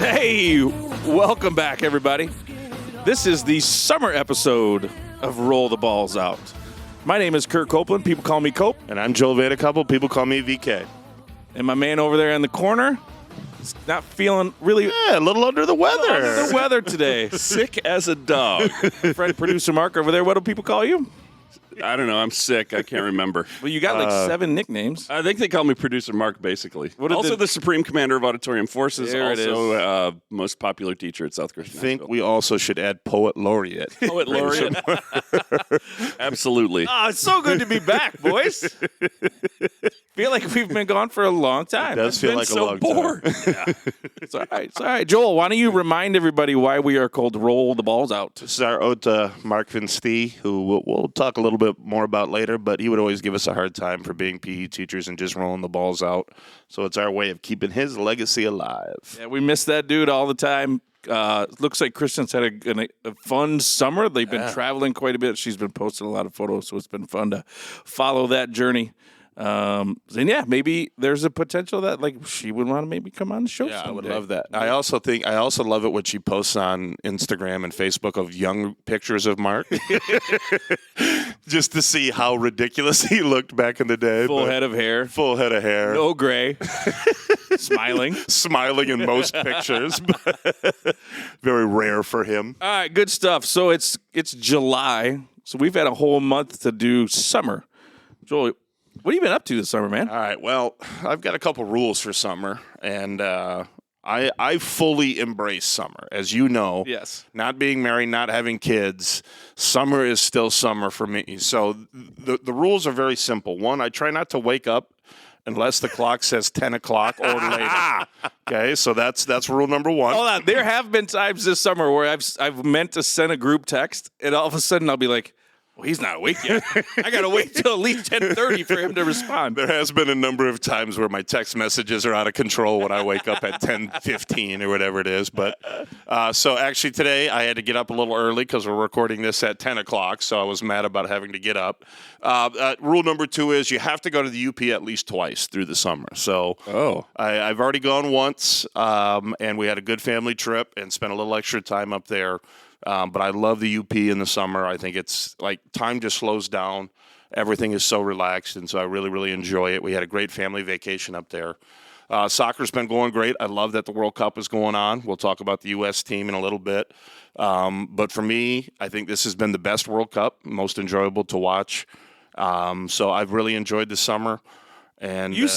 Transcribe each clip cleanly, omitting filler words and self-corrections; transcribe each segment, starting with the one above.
Hey, welcome back, everybody. This is the summer episode of Roll the Balls Out. My name is Kurt Copeland. People call me Cope. And I'm Joel Vadacouple. People call me VK. And my man over there in the corner is not feeling really a little under the weather. Today. Sick as a dog. Friend Producer Marc over there, what do people call you? I don't know. I'm sick. I can't remember. Well, you got like 7 nicknames. I think they call me Producer Marc, basically. Also the Supreme Commander of Auditorium Forces. There it also, most popular teacher at South Christian. I think we also should add Poet Laureate. Poet Laureate. Absolutely. Oh, it's so good to be back, boys. Feel like we've been gone for a long time. It does feel like a long time. Yeah. It's all right. It's all right. Joel, why don't you remind everybody why we are called Roll the Balls Out? This is our ode to Mark Vinstee, who we'll talk a little bit more about later, but he would always give us a hard time for being PE teachers and just rolling the balls out. So it's our way of keeping his legacy alive. Yeah, we miss that dude all the time. Looks like Kristen's had a fun summer. They've been traveling quite a bit. She's been posting a lot of photos, so it's been fun to follow that journey. And yeah, maybe there's a potential that like she would want to maybe come on the show. Yeah, someday. I would love that. I also love it when she posts on Instagram and Facebook of young pictures of Mark, just to see how ridiculous he looked back in the day. Full head of hair, no gray, smiling in most pictures. Very rare for him. All right, good stuff. So it's July, so we've had a whole month to do summer. Joel, what have you been up to this summer, man? All right, well, I've got a couple rules for summer, and I fully embrace summer. As you know, yes. Not being married, not having kids, summer is still summer for me. So the rules are very simple. One, I try not to wake up unless the clock says 10 o'clock or later. Okay, so that's rule number one. Hold on, there have been times this summer where I've meant to send a group text, and all of a sudden I'll be like, well, he's not awake yet. I got to wait till at least 10:30 for him to respond. There has been a number of times where my text messages are out of control when I wake up at 10:15 or whatever it is. But so actually today I had to get up a little early because we're recording this at 10 o'clock, so I was mad about having to get up. Rule number 2 is you have to go to the UP at least twice through the summer. So I've already gone once, and we had a good family trip and spent a little extra time up there. But I love the UP in the summer. I think it's like time just slows down. Everything is so relaxed, and so I really, really enjoy it. We had a great family vacation up there. Soccer's been going great. I love that the World Cup is going on. We'll talk about the U.S. team in a little bit. But for me, I think this has been the best World Cup, most enjoyable to watch. So I've really enjoyed the summer. And you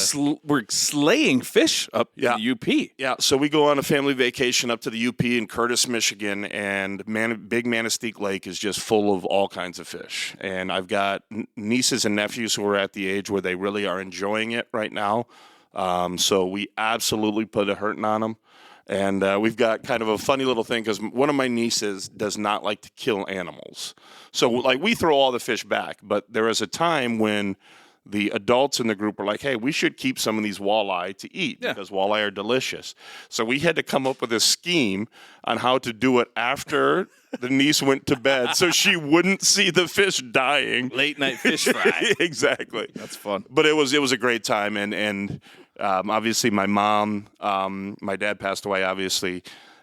were slaying fish up in the UP. Yeah, so we go on a family vacation up to the UP in Curtis, Michigan, and Big Manistee Lake is just full of all kinds of fish. And I've got nieces and nephews who are at the age where they really are enjoying it right now. So we absolutely put a hurting on them. And we've got kind of a funny little thing because one of my nieces does not like to kill animals. So like we throw all the fish back, but there is a time when the adults in the group were like, hey, we should keep some of these walleye to eat because walleye are delicious. So we had to come up with a scheme on how to do it after the niece went to bed so she wouldn't see the fish dying. Late night fish fry. Exactly. That's fun. But it was a great time. And obviously my mom, my dad passed away, obviously,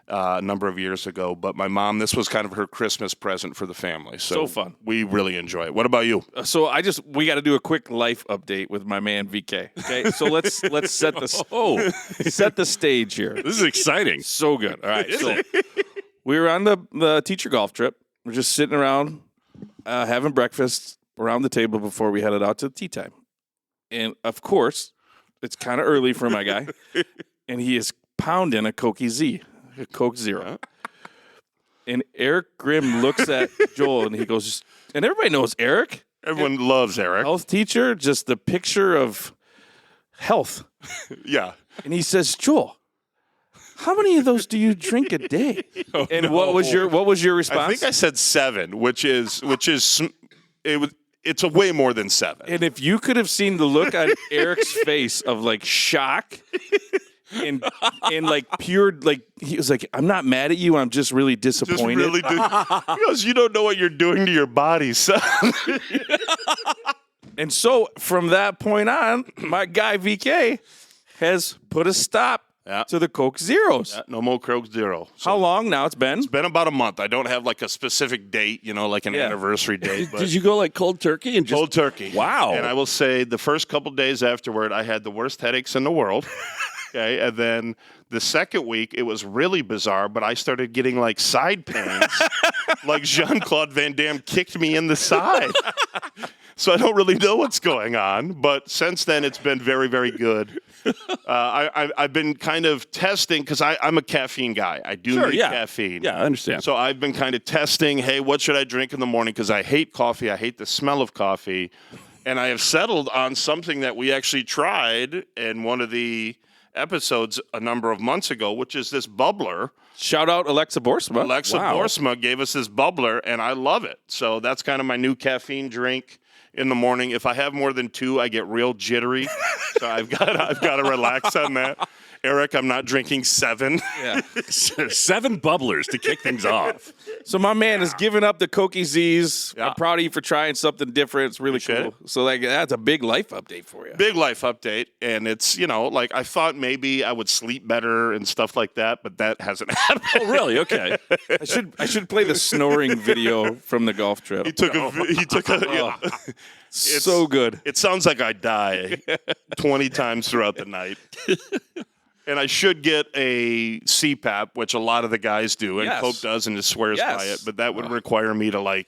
a number of years ago, but my mom, this was kind of her Christmas present for the family. So fun. We really enjoy it. What about you? So we got to do a quick life update with my man VK. Okay, so let's set the stage here. This is exciting. So good. All right, so we were on the teacher golf trip. We're just sitting around having breakfast around the table before we headed out to tea time, and of course, it's kind of early for my guy, and he is pounding a Coke Zero. And Eric Grimm looks at Joel and he goes, and everybody knows Eric. Everyone loves Eric. Health teacher, just the picture of health. Yeah. And he says, Joel, how many of those do you drink a day? What was your response? I think I said 7, which is it's a way more than 7. And if you could have seen the look on Eric's face of like shock and like pure, like he was like, I'm not mad at you, I'm just really disappointed. He goes, you don't know what you're doing to your body, son. And so from that point on, my guy VK has put a stop Yeah. to the Coke Zeros. Yeah, no more Coke Zero. So How long now? It's been? it's been about a month. I don't have like a specific date, like an Yeah. anniversary date. But Did you go like cold turkey and just cold turkey. Wow. And I will say the first couple days afterward, I had the worst headaches in the world. Okay. And then the second week, it was really bizarre, but I started getting like side pains. Like Jean-Claude Van Damme kicked me in the side. So I don't really know what's going on. But since then, it's been very, very good. I've been kind of testing because I'm a caffeine guy. I do need caffeine. Yeah, I understand. So I've been kind of testing, hey, what should I drink in the morning? Because I hate coffee. I hate the smell of coffee. And I have settled on something that we actually tried in one of the episodes a number of months ago, which is this Bubblr. Shout out Alexa Borsma. Alexa Borsma gave us this Bubblr, and I love it. So that's kind of my new caffeine drink in the morning. If I have more than 2, I get real jittery. So I've got to relax on that. Eric, I'm not drinking 7. Yeah. 7 bubblers to kick things off. So my man has given up the Cokie Z's. Yeah. I'm proud of you for trying something different. It's really cool. So like that's a big life update for you. Big life update. And it's, like I thought maybe I would sleep better and stuff like that, but that hasn't happened. Oh, really? Okay. I should play the snoring video from the golf trip. He took a So good. It sounds like I die 20 times throughout the night. And I should get a CPAP, which a lot of the guys do, and Yes. Cope does and just swears by Yes. it. But that would require me to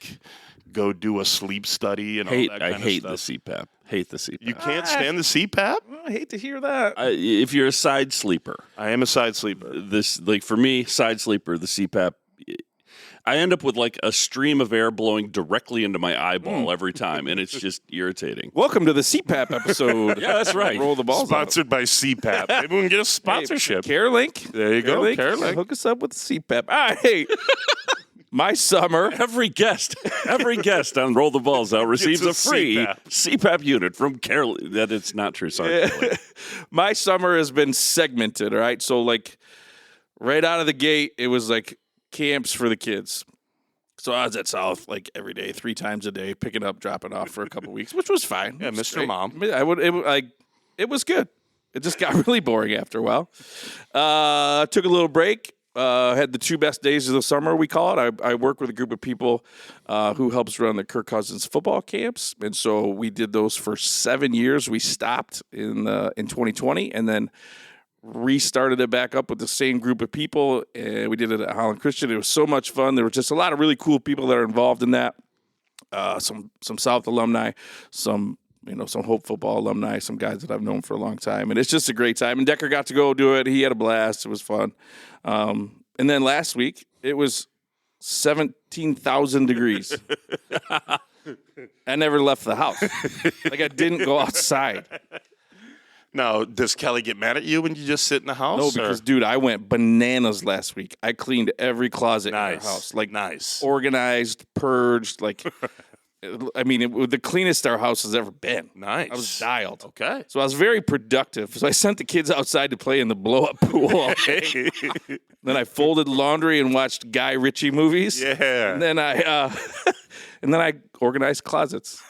go do a sleep study and all that kind I of hate stuff. the CPAP. Hate the CPAP. You can't stand the CPAP? I hate to hear that. If you're a side sleeper, I am a side sleeper. for me, side sleeper, the CPAP, I end up with like a stream of air blowing directly into my eyeball every time, and it's just irritating. Welcome to the CPAP episode. Yeah, that's right. Roll the balls. Sponsored by CPAP. Maybe we can get a sponsorship. CareLink. There you go, CareLink. Hook us up with the CPAP. All right. My summer. Every guest on Roll the Balls Out receives a Gets a free CPAP. CPAP unit from CareLink. That it's not true. Sorry. Kelly. My summer has been segmented, all right? So, right out of the gate, it was camps for the kids. So I was at South every day, 3 times a day, picking up, dropping off for a couple weeks, which was fine. Yeah, It was Mr. great. Mom. It was good. It just got really boring after a while. Took a little break. Had the 2 best days of the summer, we call it. I work with a group of people who helps run the Kirk Cousins football camps, and so we did those for 7 years. We stopped in 2020, and then restarted it back up with the same group of people, and we did it at Holland Christian. It was so much fun. There were just a lot of really cool people that are involved in that. Some South alumni, some Hope football alumni, some guys that I've known for a long time, and it's just a great time. And Decker got to go do it. He had a blast. It was fun. And then last week it was 17,000 degrees. I never left the house. I didn't go outside. Now, does Kelly get mad at you when you just sit in the house? No, because dude, I went bananas last week. I cleaned every closet in our house, nice, organized, purged. The cleanest our house has ever been. Nice. I was dialed. Okay. So I was very productive. So I sent the kids outside to play in the blow-up pool all day. Then I folded laundry and watched Guy Ritchie movies. Yeah. And then I organized closets.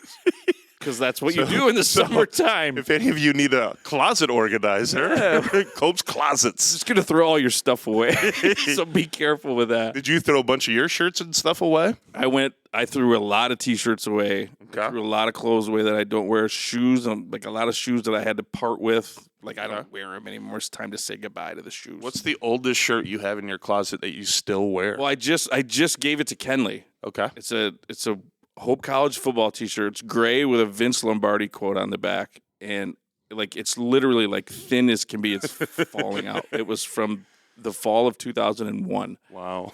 Because that's what you do in the summertime. If any of you need a closet organizer, Cope's Closets. Just going to throw all your stuff away. So be careful with that. Did you throw a bunch of your shirts and stuff away? I threw a lot of T-shirts away. Okay. I threw a lot of clothes away that I don't wear. Shoes, a lot of shoes that I had to part with. I don't wear them anymore. It's time to say goodbye to the shoes. What's the oldest shirt you have in your closet that you still wear? Well, I just gave it to Kenley. Okay. It's a Hope College football T-shirt. It's gray with a Vince Lombardi quote on the back, and it's literally thin as can be. It's falling out. It was from the fall of 2001. Wow.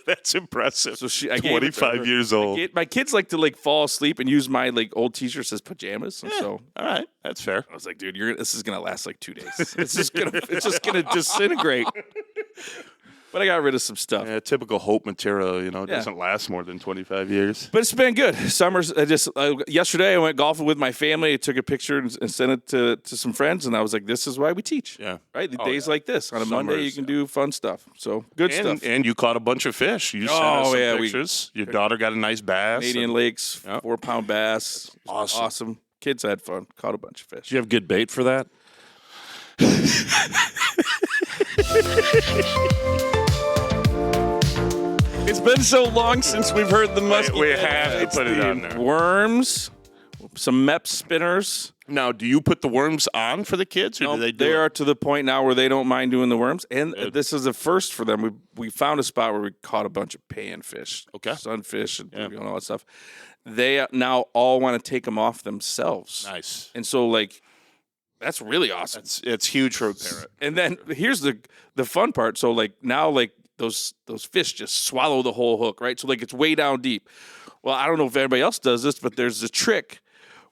That's impressive. So I 25 years old. My kids like to fall asleep and use my old T-shirts as pajamas. And so all right, that's fair. I was like, dude, this is gonna last 2 days. It's just gonna disintegrate. But I got rid of some stuff. Yeah, typical Hope material, doesn't last more than 25 years. But it's been good. Summers. Yesterday I went golfing with my family. I took a picture and sent it to some friends, and I was like, "This is why we teach." Yeah. Right. The days like this on a Monday, you can do fun stuff. So good stuff. And you caught a bunch of fish. You sent us some pictures. Your daughter got a nice bass. Canadian Lakes, 4-pound bass. Awesome. Kids had fun. Caught a bunch of fish. Do you have good bait for that? It's been so long since we've heard the musky. We have to put it on there. Worms, some MEP spinners. Now, do you put the worms on for the kids, or No, do they do they it? are to the point now where they don't mind doing the worms. And this is a first for them. We found a spot where we caught a bunch of panfish, sunfish, and all that stuff. They now all want to take them off themselves. Nice. And so, like, that's really awesome. It's huge for a parrot. And then here's the fun part. So, like, now, like, those fish just swallow the whole hook, right? So, like, it's way down deep. Well, I don't know if anybody else does this, but there's a trick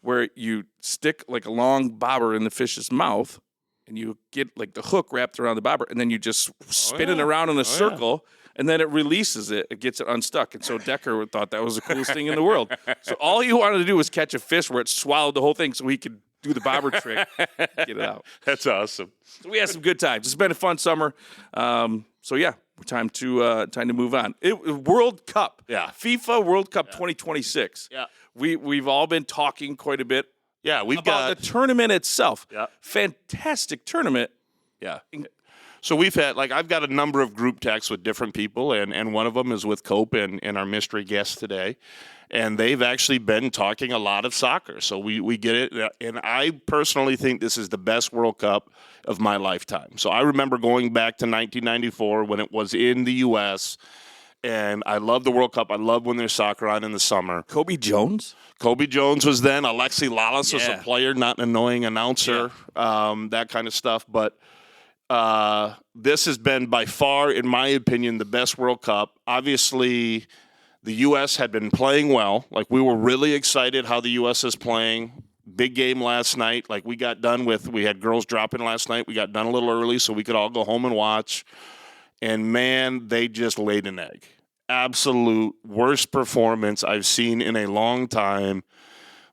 where you stick like a long bobber in the fish's mouth and you get like the hook wrapped around the bobber and then you just spin it around in a circle and then it releases it. It gets it unstuck. And so Decker thought that was the coolest thing in the world. So all he wanted to do was catch a fish where it swallowed the whole thing so he could do the bobber trick, get it out. That's awesome. So we had some good times. It's been a fun summer. So yeah, time to move on. World Cup. Yeah. FIFA World Cup 2026. Yeah. We've all been talking quite a bit Yeah, we've about got the tournament itself. Yeah. Fantastic tournament. Yeah. So we've had, I've got a number of group texts with different people, and one of them is with Cope and our mystery guest today. And they've actually been talking a lot of soccer. So we get it. And I personally think this is the best World Cup of my lifetime. So I remember going back to 1994 when it was in the U.S., and I love the World Cup. I love when there's soccer on in the summer. Kobe Jones? Kobe Jones was then. Alexi Lalas was a player, not an annoying announcer, that kind of stuff. But this has been by far, in my opinion, the best World Cup. Obviously, the U.S. had been playing well. Like, we were really excited how the U.S. is playing. Big game last night. Like, we had girls dropping last night. We got done a little early so we could all go home and watch. And, man, they just laid an egg. Absolute worst performance I've seen in a long time.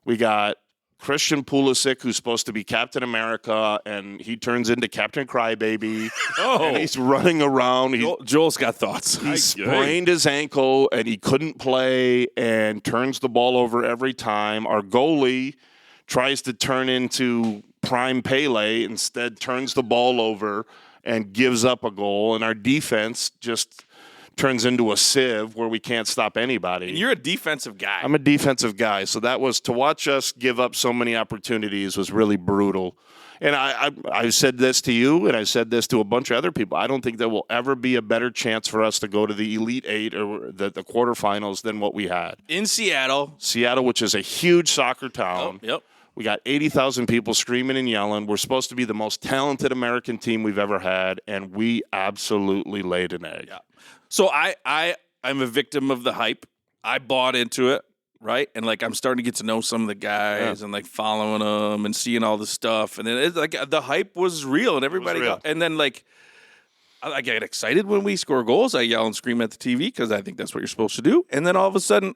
We got Christian Pulisic, who's supposed to be Captain America, and he turns into Captain Crybaby. And he's running around. Joel's got thoughts. He sprained his ankle, and he couldn't play and turns the ball over every time. Our goalie tries to turn into prime Pele, instead turns the ball over and gives up a goal, and our defense just turns into a sieve where we can't stop anybody. And you're a defensive guy. I'm a defensive guy, so that was, to watch us give up so many opportunities was really brutal. And I said this to you, and I said this to a bunch of other people. I don't think there will ever be a better chance for us to go to the Elite Eight or the quarterfinals than what we had. In Seattle. Seattle, which is a huge soccer town. Yep. We got 80,000 people screaming and yelling. We're supposed to be the most talented American team we've ever had, and we absolutely laid an egg. Yeah. So I'm a victim of the hype. I bought into it, right? And I'm starting to get to know some of the guys and following them and seeing all the stuff. And then it's the hype was real, and everybody and then I get excited when we score goals. I yell and scream at the TV because I think that's what you're supposed to do. And then all of a sudden,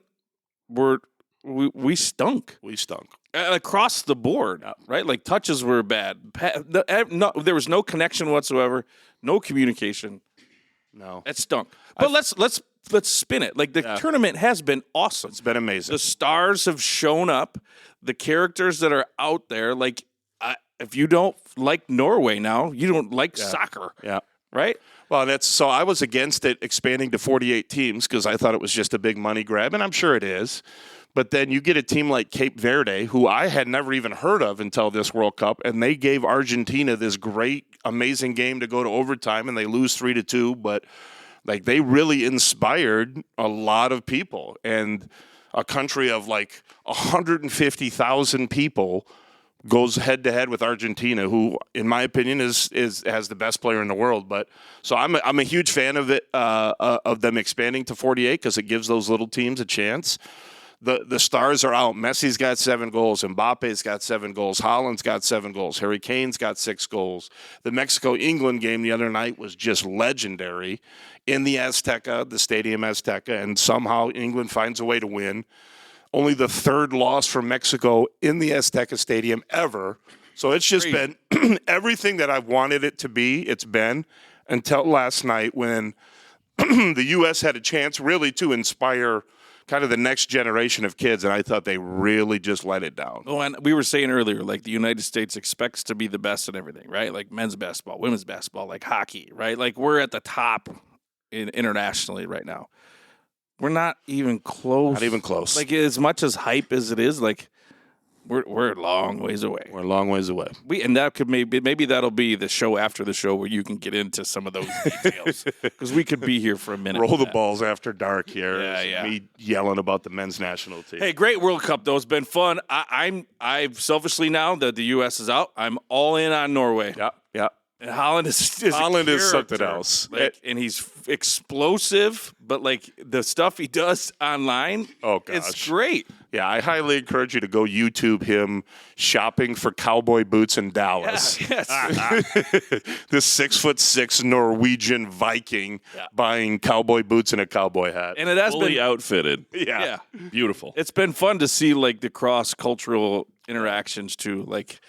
we stunk. We stunk. Across the board, right? Touches were bad. There was no connection whatsoever, no communication. No, that stunk. But let's spin it. The tournament has been awesome. It's been amazing. The stars have shown up. The characters that are out there, if you don't like Norway now, you don't like soccer. Yeah. Right? Well, so I was against it expanding to 48 teams because I thought it was just a big money grab, and I'm sure it is. But then you get a team like Cape Verde, who I had never even heard of until this World Cup, and they gave Argentina this great, amazing game to go to overtime, and they lose 3-2. But they really inspired a lot of people, and a country of 150,000 people goes head to head with Argentina, who, in my opinion, has the best player in the world. But so I'm a huge fan of it, of them expanding to 48 because it gives those little teams a chance. The stars are out. Messi's got 7 goals. Mbappe's got 7 goals. Haaland's got 7 goals. Harry Kane's got 6 goals. The Mexico-England game the other night was just legendary in the Azteca, the Stadium Azteca, and somehow England finds a way to win. Only the 3rd loss for Mexico in the Azteca Stadium ever. So it's just been everything that I've wanted it to be, it's been, until last night when the U.S. had a chance really to inspire kind of the next generation of kids, and I thought they really just let it down. Oh, and we were saying earlier, like the United States expects to be the best at everything, right? Like men's basketball, women's basketball, like hockey, right? Like we're at the top internationally right now. We're not even close. Not even close. Like as much as hype as it is, like we're a long ways away. We're a long ways away. And that could maybe that'll be the show after the show where you can get into some of those details because we could be here for a minute. Roll the balls after dark here. Yeah. Me yelling about the men's national team. Hey, great World Cup though. It's been fun. I've selfishly now that the U.S. is out, I'm all in on Norway. Yeah. And Holland is something else. And he's explosive, but like the stuff he does online, it's great. Yeah, I highly encourage you to go YouTube him shopping for cowboy boots in Dallas. Yes. This 6'6" Norwegian Viking buying cowboy boots and a cowboy hat. And it has Fully been outfitted. Yeah. Beautiful. It's been fun to see like the cross-cultural interactions too. Like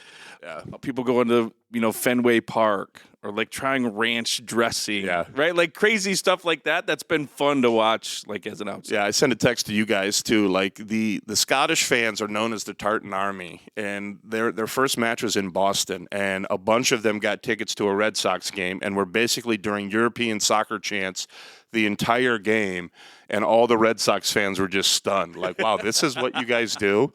people go into, Fenway Park or like trying ranch dressing, right? Like crazy stuff like that. That's been fun to watch, like as an outsider. Yeah, I sent a text to you guys too. Like the Scottish fans are known as the Tartan Army, and their first match was in Boston, and a bunch of them got tickets to a Red Sox game, and were basically during European soccer chants the entire game, and all the Red Sox fans were just stunned. Like, wow, this is what you guys do?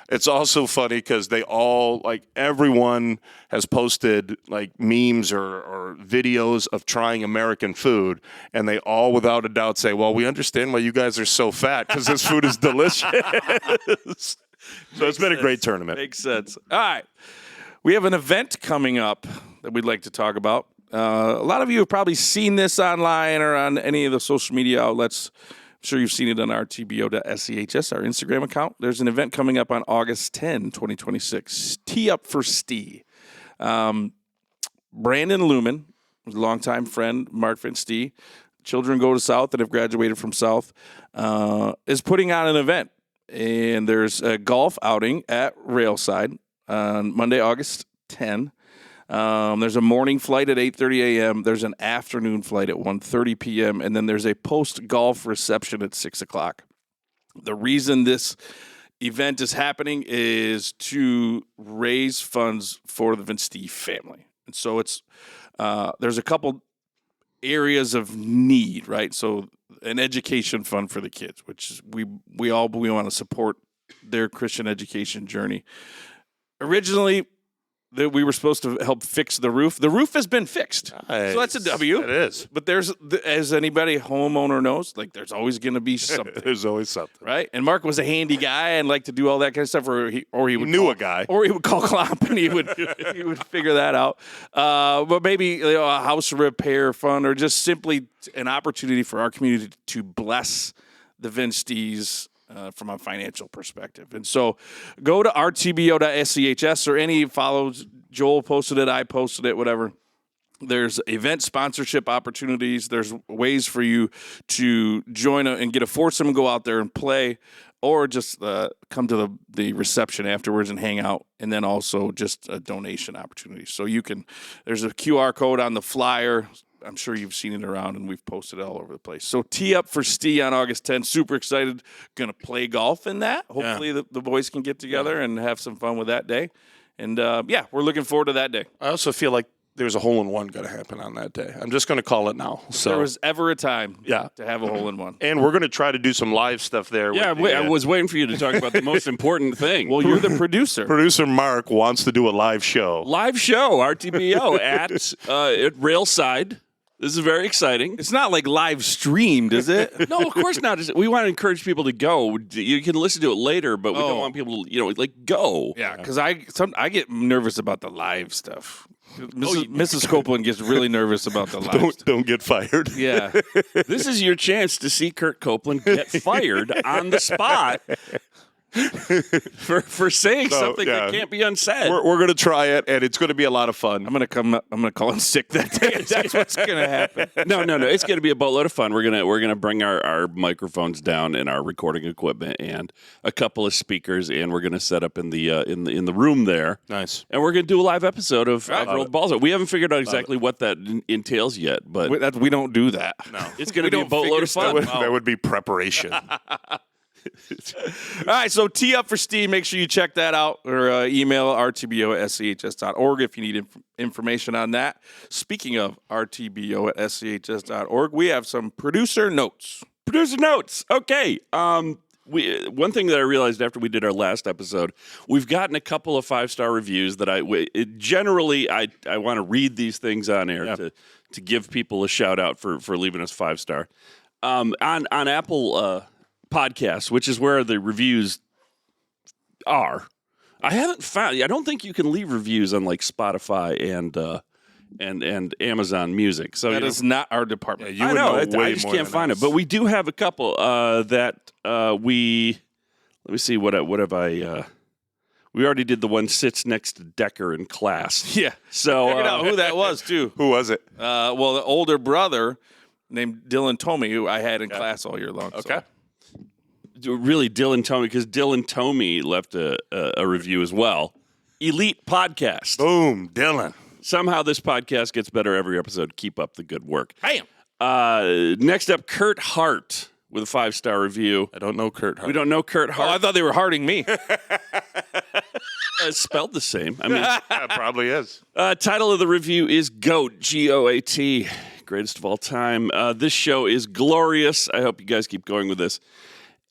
It's also funny because they all, like, everyone has posted, like, memes or videos of trying American food, and they all, without a doubt, say, well, we understand why you guys are so fat because this food is delicious. So it's been a great tournament. Makes sense. All right. We have an event coming up that we'd like to talk about. A lot of you have probably seen this online or on any of the social media outlets. I'm sure you've seen it on RTBO.SEHS, our Instagram account. There's an event coming up on August 10, 2026. Tee Up for Stee. Brandon Lumen, a longtime friend, Mark and Stee, children go to South that have graduated from South, is putting on an event. And there's a golf outing at Railside on Monday, August 10. There's a morning flight at 8:30 a.m. There's an afternoon flight at 1:30 p.m. And then there's a post-golf reception at 6 o'clock. The reason this event is happening is to raise funds for the Vince Stee family. And so it's there's a couple areas of need, right? So an education fund for the kids, which is we want to support their Christian education journey. Originally, we were supposed to help fix the roof. The roof has been fixed. Nice. So that's a W. It is. But there's, as anybody homeowner knows, like there's always going to be something. There's always something. Right? And Mark was a handy guy and liked to do all that kind of stuff. Or he would a guy. Or he would call Klomp and he would figure that out. But maybe a house repair fund or just simply an opportunity for our community to bless the Vince Stees from a financial perspective. And so go to rtbo.sehs or any follows. Joel posted it, I posted it, whatever. There's event sponsorship opportunities. There's ways for you to join and get a foursome and go out there and play, or just come to the reception afterwards and hang out, and then also just a donation opportunity. So there's a QR code on the flyer. I'm sure you've seen it around, and we've posted it all over the place. So Tee Up for Stee on August 10th. Super excited. Going to play golf in that. Hopefully the boys can get together and have some fun with that day. And, we're looking forward to that day. I also feel like there's a hole-in-one going to happen on that day. I'm just going to call it now. So there was ever a time to have a hole-in-one. And we're going to try to do some live stuff there. Yeah, I was waiting for you to talk about the most important thing. Well, you're the producer. Producer Marc wants to do a live show. Live show, RTBO, at Railside. This is very exciting. It's not like live streamed, is it? No, of course not. We want to encourage people to go. You can listen to it later, but we don't want people to, go. Yeah, because I get nervous about the live stuff. Mrs. Copeland gets really nervous about the live stuff. Don't get fired. Yeah. This is your chance to see Kurt Copeland get fired on the spot. for saying something that can't be unsaid. We're going to try it, and it's going to be a lot of fun. I'm going to call in sick that day. That's what's going to happen. No. It's going to be a boatload of fun. We're gonna bring our microphones down and our recording equipment and a couple of speakers, and we're going to set up in the room there. Nice. And we're going to do a live episode of Rolled Balls. We haven't figured out exactly what that entails yet, but we don't do that. No, it's going to be a boatload of fun. That would be preparation. All right, so Tee Up for Steam. Make sure you check that out, or email rtbo@schs.org if you need information on that. Speaking of rtbo@schs.org, we have some producer notes. Producer notes. Okay. One thing that I realized after we did our last episode, we've gotten a couple of 5-star reviews that I want to read these things on air to give people a shout out for leaving us 5-star. On Apple Podcasts, which is where the reviews are. I don't think you can leave reviews on like Spotify and Amazon Music. So that is not our department. Yeah, you would know way I just more can't than find us. it. But we do have a couple that we. Let me see what have I. We already did the one sits next to Decker in class. Yeah. So Figured out who that was too. Who was it? Well, the older brother named Dylan Tomey, who I had in class all year long. Okay. Really, Dylan Tomey, because Dylan Tomey left a review as well. Elite podcast. Boom, Dylan. Somehow this podcast gets better every episode. Keep up the good work. Bam. Next up, Kurt Hart with a 5-star review. I don't know Kurt Hart. We don't know Kurt Oh, Hart. I thought they were hearting me. It's spelled the same. I mean, It probably is. title of the review is GOAT, G-O-A-T, greatest of all time. This show is glorious. I hope you guys keep going with this.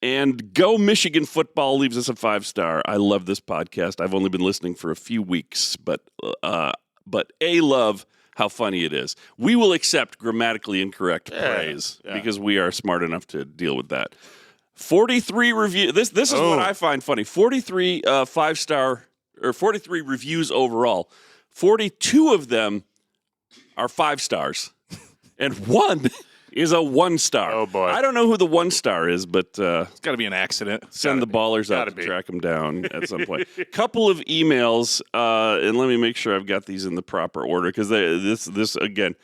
And Go Michigan Football leaves us a 5-star. I love this podcast. I've only been listening for a few weeks, but love how funny it is. We will accept grammatically incorrect praise because we are smart enough to deal with that. 43 review. This is what I find funny. 43 5-star or 43 reviews overall. 42 of them are 5 stars, and one is a 1-star. Oh, boy. I don't know who the 1-star is, but It's got to be an accident. send the ballers out to track them down at some point. Couple of emails, and let me make sure I've got these in the proper order because this again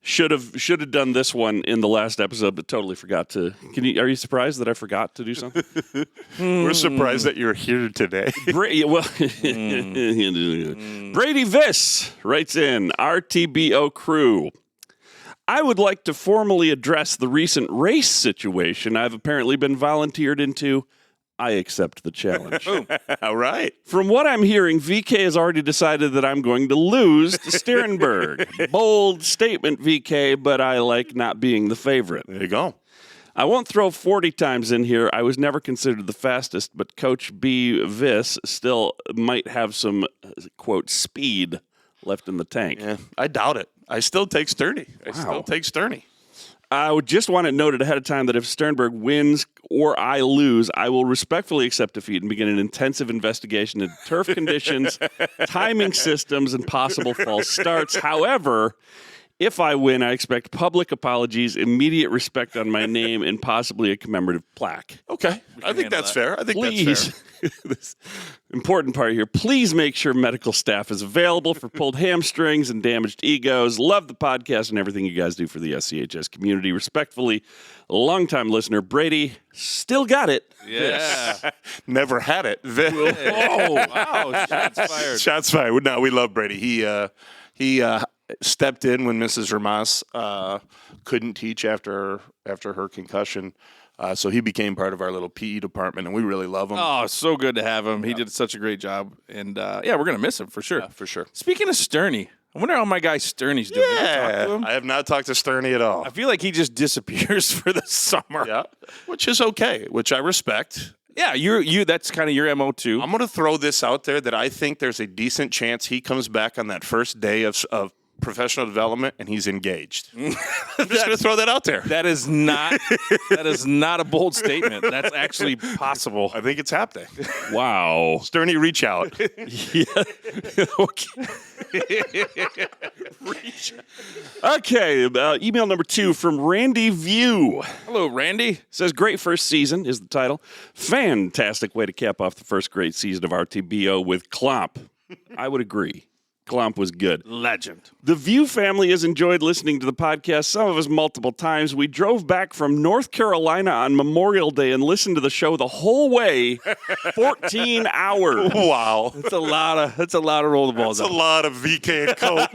should have done this one in the last episode, but totally forgot to. Are you surprised that I forgot to do something? We're surprised that you're here today. Brady Viss writes in, RTBO crew. I would like to formally address the recent race situation I've apparently been volunteered into. I accept the challenge. All right. From what I'm hearing, VK has already decided that I'm going to lose to Sternberg. Bold statement, VK, but I like not being the favorite. There you go. I won't throw 40 times in here. I was never considered the fastest, but Coach B. Viss still might have some, quote, speed left in the tank. Yeah, I doubt it. I still take Sterney. I would just want it noted ahead of time that if Sternberg wins or I lose, I will respectfully accept defeat and begin an intensive investigation into turf conditions, timing systems, and possible false starts. However, if I win, I expect public apologies, immediate respect on my name, and possibly a commemorative plaque. Okay. I think that's fair. I think Please, that's fair. this important part here, please make sure medical staff is available for pulled hamstrings and damaged egos. Love the podcast and everything you guys do for the SCHS community. Respectfully, longtime listener, Brady, still got it. Yeah. Never had it. Oh, wow. Shots fired. Shots fired. No, we love Brady. He stepped in when Mrs. Ramas couldn't teach after her concussion. So he became part of our little PE department, and we really love him. Oh, so good to have him. He did such a great job. And, we're going to miss him for sure. Yeah, for sure. Speaking of Sterney, I wonder how my guy Sterney's doing. Have you talked to him? I have not talked to Sterney at all. I feel like he just disappears for the summer. Yeah, which is okay, which I respect. Yeah, you. That's kind of your MO too. I'm going to throw this out there that I think there's a decent chance he comes back on that first day of professional development and he's engaged. I'm just going to throw that out there. That is not a bold statement. That's actually possible. I think it's happening. Wow. Sterney, reach out. Okay, email number 2 from Randy View. Hello, Randy. Says, great first season is the title. Fantastic way to cap off the first great season of RTBO with Clomp. I would agree. Klomp was good. Legend. The View family has enjoyed listening to the podcast, some of us multiple times. We drove back from North Carolina on Memorial Day and listened to the show the whole way, 14 hours. Wow. That's a lot of rollerballs. That's a lot of VK and Cope.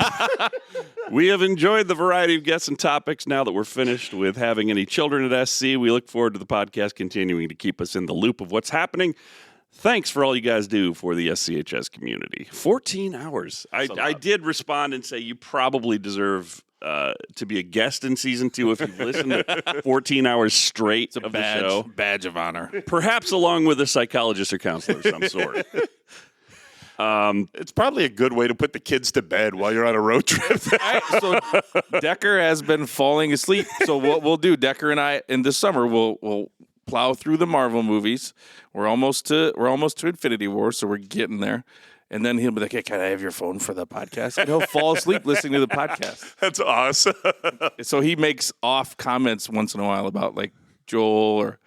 We have enjoyed the variety of guests and topics. Now that we're finished with having any children at SC, we look forward to the podcast continuing to keep us in the loop of what's happening. Thanks for all you guys do for the SCHS community. 14 hours. I did respond and say you probably deserve to be a guest in season 2 if you've listened to 14 hours straight of the show. Badge of honor. Perhaps along with a psychologist or counselor of some sort. It's probably a good way to put the kids to bed while you're on a road trip. So Decker has been falling asleep. So what we'll do, Decker and I, in this summer, we'll plow through the Marvel movies. We're almost to Infinity War, so we're getting there. And then he'll be like, "Hey, can I have your phone for the podcast?" And he'll fall asleep listening to the podcast. That's awesome. So he makes off comments once in a while about like Joel or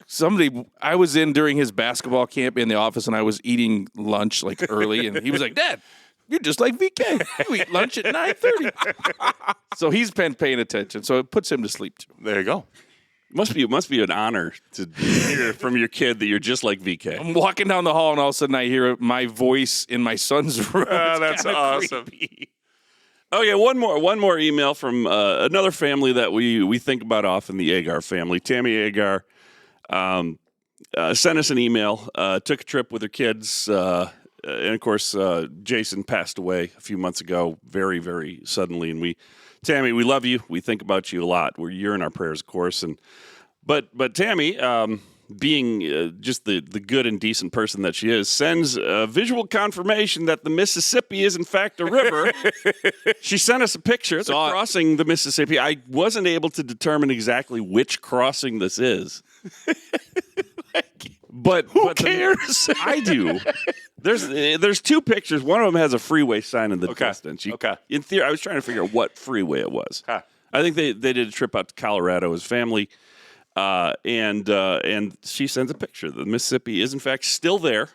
somebody. I was in during his basketball camp in the office, and I was eating lunch like early, and he was like, "Dad, you're just like VK. You eat lunch at 9:30." So he's been paying attention. So it puts him to sleep too. There you go. Must be an honor to hear from your kid that you're just like VK. I'm walking down the hall, and all of a sudden I hear my voice in my son's room. That's awesome. Creepy. Oh yeah, one more email from another family that we think about often, the Agar family. Tammy Agar sent us an email. Took a trip with her kids, and of course Jason passed away a few months ago, very very suddenly. And Tammy, we love you. We think about you a lot. You're in our prayers, of course. But Tammy, being just the good and decent person that she is, sends visual confirmation that the Mississippi is in fact a river. She sent us a picture. It's crossing the Mississippi. I wasn't able to determine exactly which crossing this is. But Who cares? I do. There's 2 pictures. One of them has a freeway sign in the distance. In theory, I was trying to figure out what freeway it was. Okay. I think they did a trip out to Colorado as family, and she sends a picture. The Mississippi is in fact still there,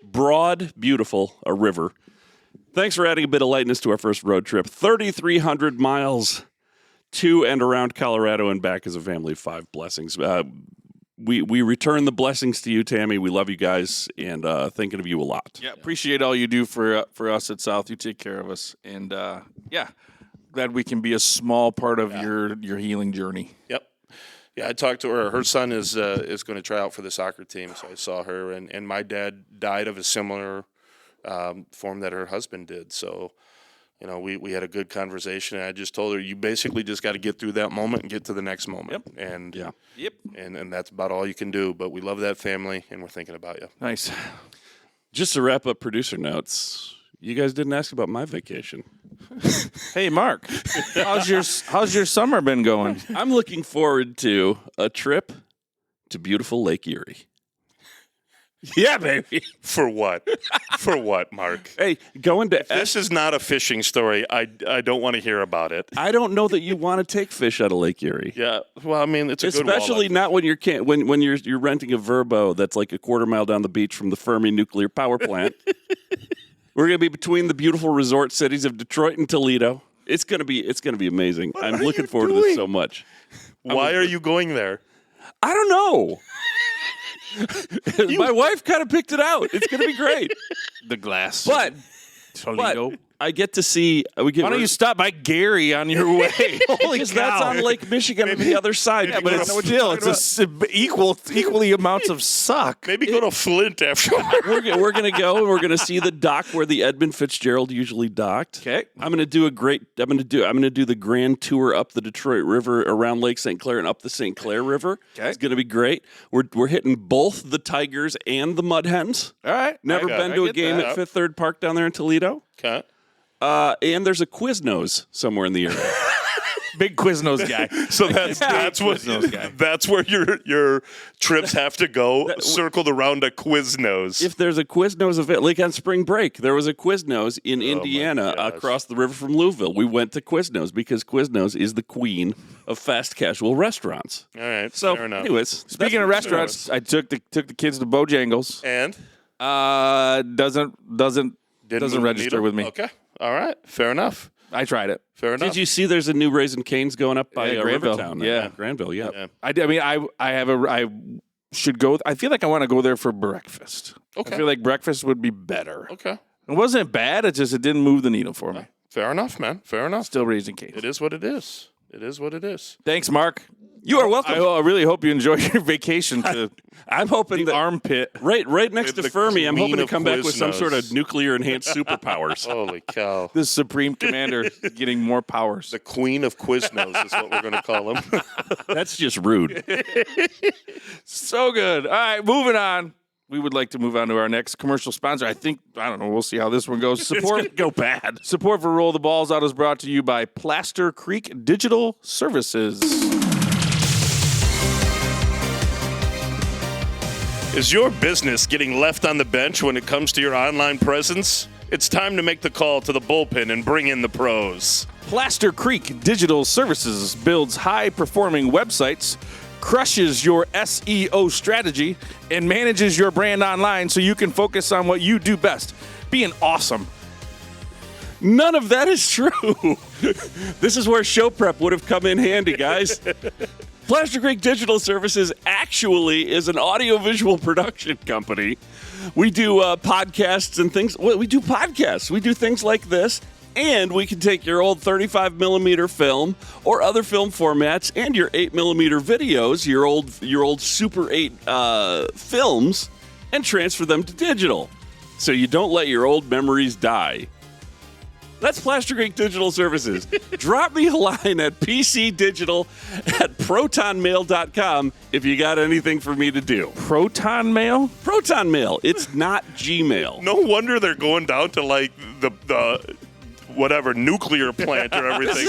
broad, beautiful, a river. Thanks for adding a bit of lightness to our first road trip. 3,300 miles to and around Colorado and back as a family of 5 blessings. We return the blessings to you, Tammy. We love you guys and thinking of you a lot. Yeah, appreciate all you do for us at South. You take care of us, and glad we can be a small part of your healing journey. Yep. Yeah, I talked to her. Her son is going to try out for the soccer team, so I saw her. And my dad died of a similar form that her husband did. So, you know, we had a good conversation, and I just told her, you basically just got to get through that moment and get to the next moment. Yep. And that's about all you can do. But we love that family, and we're thinking about you. Nice. Just to wrap up producer notes, you guys didn't ask about my vacation. Hey, Mark, how's your summer been going? I'm looking forward to a trip to beautiful Lake Erie. Yeah, baby. For what? For what, Mark? Hey, going to This is not a fishing story. I don't want to hear about it. I don't know that you want to take fish out of Lake Erie. Yeah. Well, I mean, it's a especially good not when you're renting a Verbo that's like a quarter mile down the beach from the Fermi nuclear power plant. We're going to be between the beautiful resort cities of Detroit and Toledo. It's going to be amazing. I'm looking forward to this so much. Why are you going there? I don't know. My wife kind of picked it out. It's going to be great. The glass. But Toledo. I get to see. Why don't you stop by Gary on your way? Holy Because cow. that's on Lake Michigan on the other side. Yeah, but it's still, it's equally amounts of suck. Maybe go to Flint after. We're going to go and we're going to see the dock where the Edmund Fitzgerald usually docked. Okay. I'm going to do the grand tour up the Detroit River around Lake St. Clair and up the St. Clair River. Okay. It's going to be great. We're hitting both the Tigers and the Mud Hens. All right. Never been to a game at Fifth Third Park down there in Toledo. Okay. And there's a Quiznos somewhere in the area. Big Quiznos guy. So that's where your trips have to go, circled around a Quiznos. If there's a Quiznos event, like on spring break, there was a Quiznos in Indiana across the river from Louisville. We went to Quiznos because Quiznos is the queen of fast casual restaurants. All right. So, fair enough. anyways, Speaking of restaurants, I took the kids to Bojangles. And Doesn't register with me. Okay. All right. Fair enough. I tried it. Fair enough. Did you see there's a new Raising Cane's going up by Granville. Rivertown? Yeah. Granville, yeah. I should go. I feel like I want to go there for breakfast. Okay. I feel like breakfast would be better. Okay. It wasn't bad. It didn't move the needle for me. Fair enough, man. Fair enough. Still Raising Cane's. It is what it is. It is what it is. Thanks, Mark. You are welcome. I really hope you enjoy your vacation to I'm hoping the that armpit. right next to The Fermi, I'm queen hoping to of come back with some Quiznos. sort of nuclear enhanced superpowers. Holy cow. The Supreme Commander getting more powers. The queen of Quiznos is what we're going to call him. That's just rude. So good. All right, moving on. We would like to move on to our next commercial sponsor. I don't know. We'll see how this one goes. It's gonna go bad. Support for Roll the Balls Out is brought to you by Plaster Creek Digital Services. Is your business getting left on the bench when it comes to your online presence? It's time to make the call to the bullpen and bring in the pros. Plaster Creek Digital Services builds high-performing websites, crushes your SEO strategy, and manages your brand online so you can focus on what you do best, being awesome. None of that is true. This is where show prep would have come in handy, guys. Plaster Creek Digital Services actually is an audiovisual production company. We do podcasts and things. Well, we do podcasts. We do things like this. And we can take your old 35 millimeter film or other film formats and your 8 millimeter videos, your old Super 8 films, and transfer them to digital. So you don't let your old memories die. That's Plaster Creek Digital Services. Drop me a line at pcdigital@protonmail.com if you got anything for me to do. Proton Mail? Proton Mail. It's not Gmail. No wonder they're going down to like the whatever nuclear plant or everything.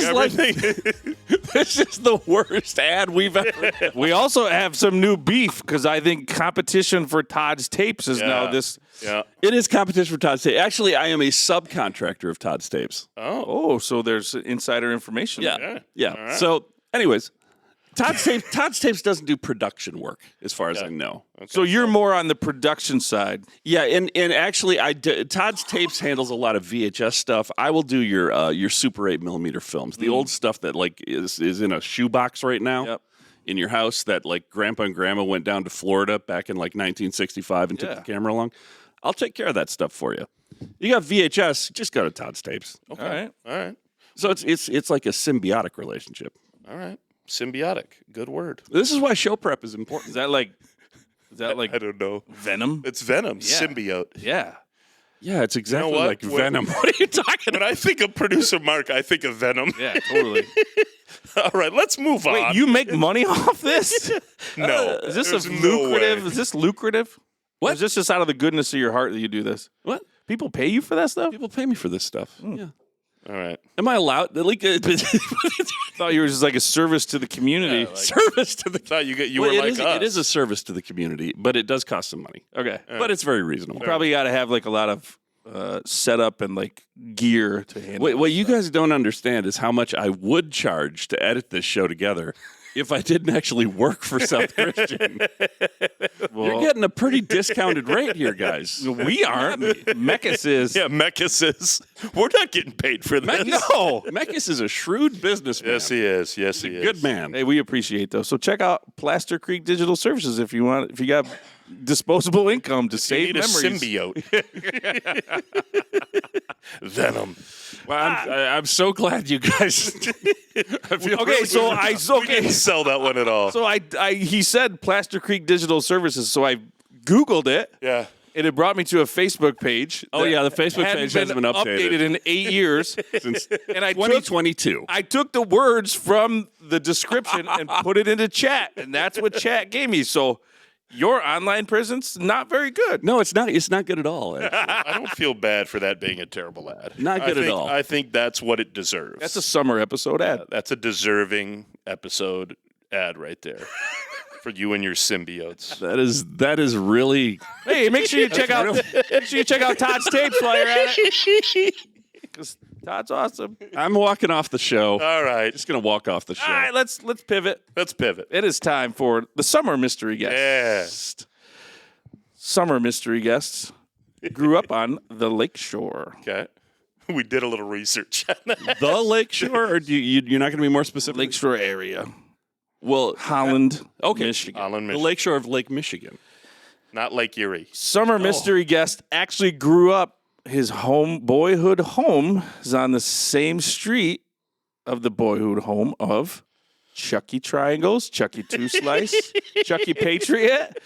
This is the worst ad we've ever had. We also have some new beef because I think competition for Todd's tapes is now this. Yeah. It is competition for Todd's Tapes. Actually, I am a subcontractor of Todd's Tapes. Oh, so there's insider information. Yeah. All right. So, anyways, Todd's Tapes doesn't do production work, as far as I know. Okay. So you're more on the production side. Yeah, and actually, Todd's Tapes handles a lot of VHS stuff. I will do your Super 8 millimeter films, the old stuff that like is in a shoebox right now. Yep. In your house that like Grandpa and Grandma went down to Florida back in like 1965 and took the camera along. I'll take care of that stuff for you. You got VHS, just go to Todd's Tapes. Okay. All right. So it's like a symbiotic relationship. All right. Symbiotic. Good word. This is why show prep is important. Is that like I don't know. Venom? It's Venom. Yeah. Symbiote. Yeah. Yeah, it's exactly what? like Venom. What are you talking When about? I think of Producer Marc, I think of Venom. Yeah, totally. All right, let's move on. Wait, you make money off this? No. Is this There's a no lucrative? way. Is this lucrative? What? Or is this just out of the goodness of your heart that you do this? What? People pay you for that stuff? People pay me for this stuff. Yeah. All right. Am I allowed? Like, Thought you were just like a service to the community. Yeah, like- service to the. Thought you Well, were it like is- us. It is a service to the community, but it does cost some money. Okay. But it's very reasonable. Probably got to have like a lot of setup and like gear to handle. Wait, what you guys don't understand is how much I would charge to edit this show together if I didn't actually work for South Christian. You're getting a pretty discounted rate here, guys. We aren't. Mekis is. Yeah, Mekis is. We're not getting paid for this. No. Mekis is a shrewd businessman. Yes, he is. Yes, he is. Good man. Hey, we appreciate those. So check out Plaster Creek Digital Services if you want. If you got disposable income to You save need a memories. symbiote. Venom. Well, I'm so glad you guys. I feel Okay, really so good. We didn't sell that one at all. So he said Plaster Creek Digital Services. So I Googled it. Yeah. And it brought me to a Facebook page. Oh, that yeah, the Facebook hadn't page hasn't been updated. in 8 years. Since And I 2022. I took the words from the description and put it into chat, and that's what chat gave me. So your online presence not very good. No, it's not. It's not good at all. actually. I don't feel bad for that being a terrible ad. Not good at all. I think that's what it deserves. That's a summer episode ad. That's a deserving episode ad right there for you and your symbiotes. That is really. Hey, make sure you check out Todd's tapes while you're at it. Because Todd's awesome. I'm walking off the show. All right, Just gonna walk off the show. All right, let's pivot. let's pivot. It is time for the summer mystery guest. Yeah. Summer mystery guests. grew up on the lake shore. Okay. We did a little research. The lake shore, or you're not going to be more specific? Lake shore area. Well, Holland, okay. Michigan. Holland, The Michigan. lake shore of Lake Michigan. Not Lake Erie. Summer mystery guest actually grew up. His boyhood home is on the same street of the boyhood home of Chucky Triangles, Chucky Two Slice, Chucky Patriot,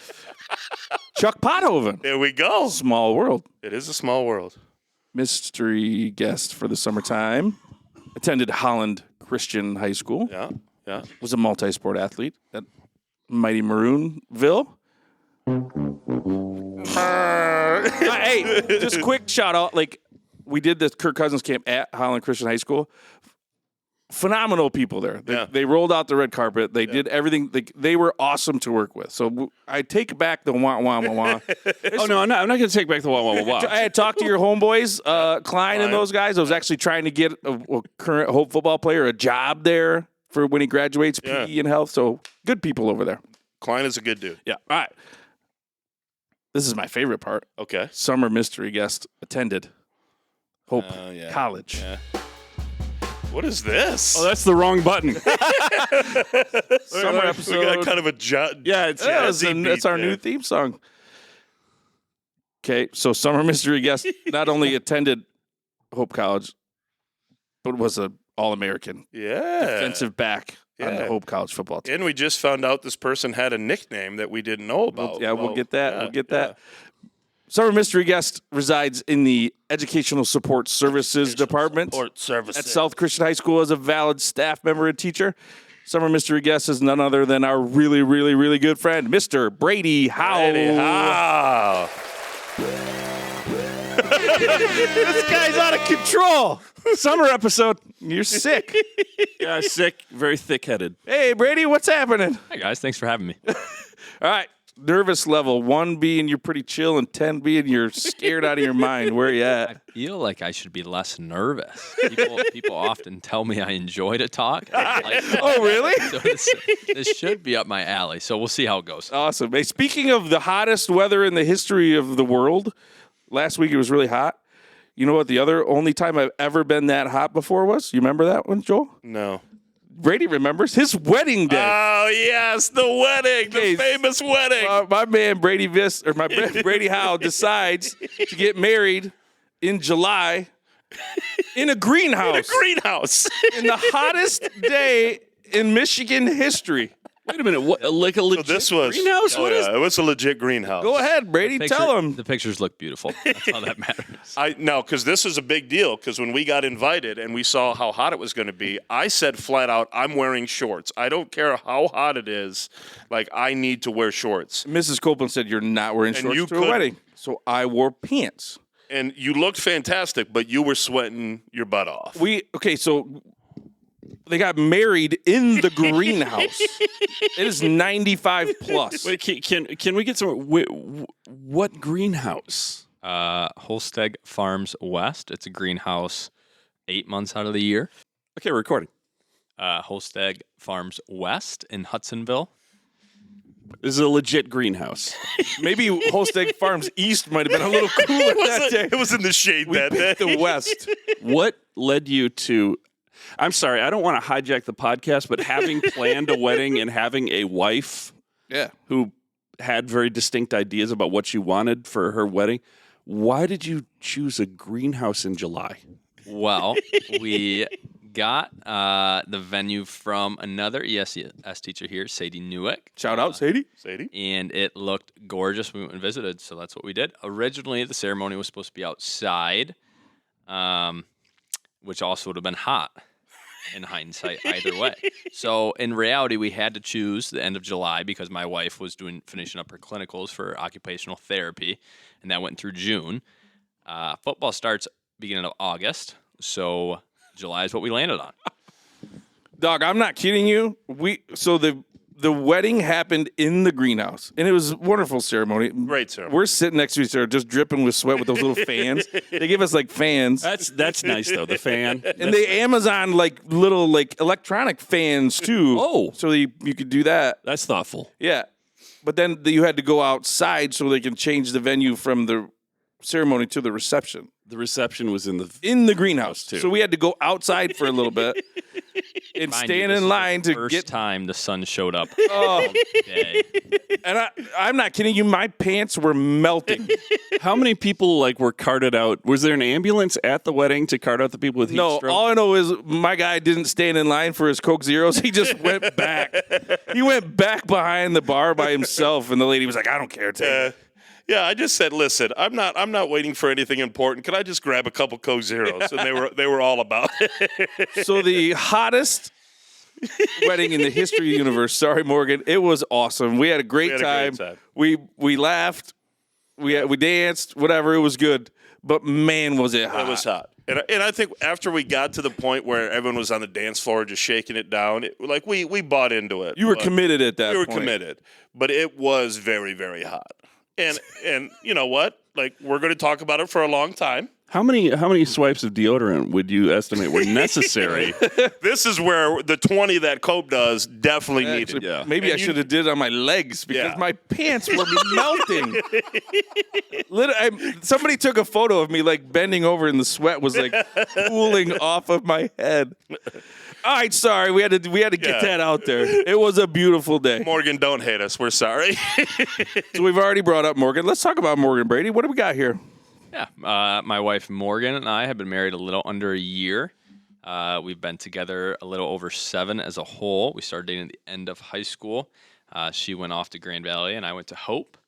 Chuck Pothoven. There we go. Small world. It is a small world. Mystery guest for the summertime. Attended Holland Christian High School. Yeah, yeah. Was a multi-sport athlete at Mighty Maroonville. Hey, just quick shout out. Like, we did this Kirk Cousins camp at Holland Christian High School. Phenomenal people there. They rolled out the red carpet. They did everything. They were awesome to work with. So I take back the wah, wah, wah, wah. Oh, no, I'm not going to take back the wah, wah, wah, wah. I had talked to your homeboys, Klein and those guys. I was actually trying to get a current Hope football player a job there for when he graduates, PE and health. So good people over there. Klein is a good dude. Yeah. All right. This is my favorite part. Okay. Summer mystery guest attended Hope College. Yeah. What is this? Oh, that's the wrong button. Summer episode. We got kind of a Yeah, it's our new theme song. Okay, so summer mystery guest not only attended Hope College, but was an All-American defensive back on the Hope College football team. And we just found out this person had a nickname that we didn't know about. We'll get that. We'll get that. Summer mystery guest resides in the Educational Support Services Department at South Christian High School as a valid staff member and teacher. Summer mystery guest is none other than our really, really, really good friend, Mr. Brady Howe. This guy's out of control. Summer episode. You're sick. Yeah, sick, very thick-headed. Hey, Brady, what's happening? Hi, guys. Thanks for having me. All right. Nervous level, 1 being you're pretty chill and 10 being you're scared out of your mind. Where are you at? I feel like I should be less nervous. People often tell me I enjoy to talk. Oh, really? So this should be up my alley. So we'll see how it goes. Awesome. Hey, speaking of the hottest weather in the history of the world, last week it was really hot. You know what the only time I've ever been that hot before was? You remember that one, Joel? No. Brady remembers his wedding day. Oh, yes, the wedding, the famous wedding. My man Brady Brady Howe decides to get married in July in a greenhouse. In a greenhouse. In the hottest day in Michigan history. Wait a minute, what, like a legit greenhouse? Oh, it was a legit greenhouse. Go ahead, Brady, tell him. The pictures look beautiful. That's all that matters. No, because this is a big deal, because when we got invited and we saw how hot it was going to be, I said flat out, I'm wearing shorts. I don't care how hot it is. Like, I need to wear shorts. Mrs. Copeland said you're not wearing And shorts you to a wedding. So I wore pants. And you looked fantastic, but you were sweating your butt off. So they got married in the greenhouse. It is 95 plus. Wait, can we get some? What greenhouse? Holsteg Farms West. It's a greenhouse 8 months out of the year. Okay, we're recording. Holsteg Farms West in Hudsonville. This is a legit greenhouse. Maybe Holsteg Farms East might have been a little cooler that day. It was in the shade We that day. picked the West. What led you to? I'm sorry, I don't want to hijack the podcast, but having planned a wedding and having a wife who had very distinct ideas about what she wanted for her wedding, why did you choose a greenhouse in July? Well, we got the venue from another ESCS teacher here, Sadie Newick. Shout out, Sadie. And it looked gorgeous. We went and visited, so that's what we did. Originally, the ceremony was supposed to be outside, which also would have been hot. In hindsight, either way. So in reality, we had to choose the end of July because my wife was finishing up her clinicals for occupational therapy, and that went through June. Football starts beginning of August, so July is what we landed on. Dog, I'm not kidding you. The wedding happened in the greenhouse, and it was a wonderful ceremony. Great ceremony. We're sitting next to each other, just dripping with sweat with those little fans. They give us like fans. That's nice though. The fan And they Amazon little electronic fans too. Oh. So you could do that. That's thoughtful. Yeah. But then you had to go outside so they can change the venue from the ceremony to the reception The reception was in the in the greenhouse. too. So we had to go outside for a little bit and Mind you, stand this in is line the to first get. time the sun showed up. Oh, Day. and I'm not kidding you. My pants were melting. How many people like were carted out? Was there an ambulance at the wedding to cart out the people with heat No, stroke? all I know is my guy didn't stand in line for his Coke Zeros. He just went back. He went back behind the bar by himself, and the lady was like, "I don't care, take it." Yeah, I just said, listen, I'm not waiting for anything important. Can I just grab a couple Coke Zeros? And they were all about it. So the hottest wedding in the history of the universe. Sorry, Morgan. It was awesome. We had a great time. We laughed. We danced. Whatever. It was good. But man, was it hot. It was hot. And I think after we got to the point where everyone was on the dance floor just shaking it down, we bought into it. You were But committed at that We were point. committed. But it was very, very hot. And you know what? Like, we're going to talk about it for a long time. How many swipes of deodorant would you estimate were necessary? This is where the 20 that Cope does definitely needed. Actually, Yeah. maybe I should have did it on my legs because Yeah. my pants were melting. Somebody took a photo of me like bending over and the sweat was like pooling off of my head. All right, sorry, we had to get Yeah. that out there. It was a beautiful day. Morgan, don't hate us. We're sorry. So we've already brought up Morgan. Let's talk about Morgan Brady. What do we got here? Yeah, my wife Morgan and I have been married a little under a year. We've been together a little over 7 as a whole. We started dating at the end of high school. She went off to Grand Valley, and I went to Hope.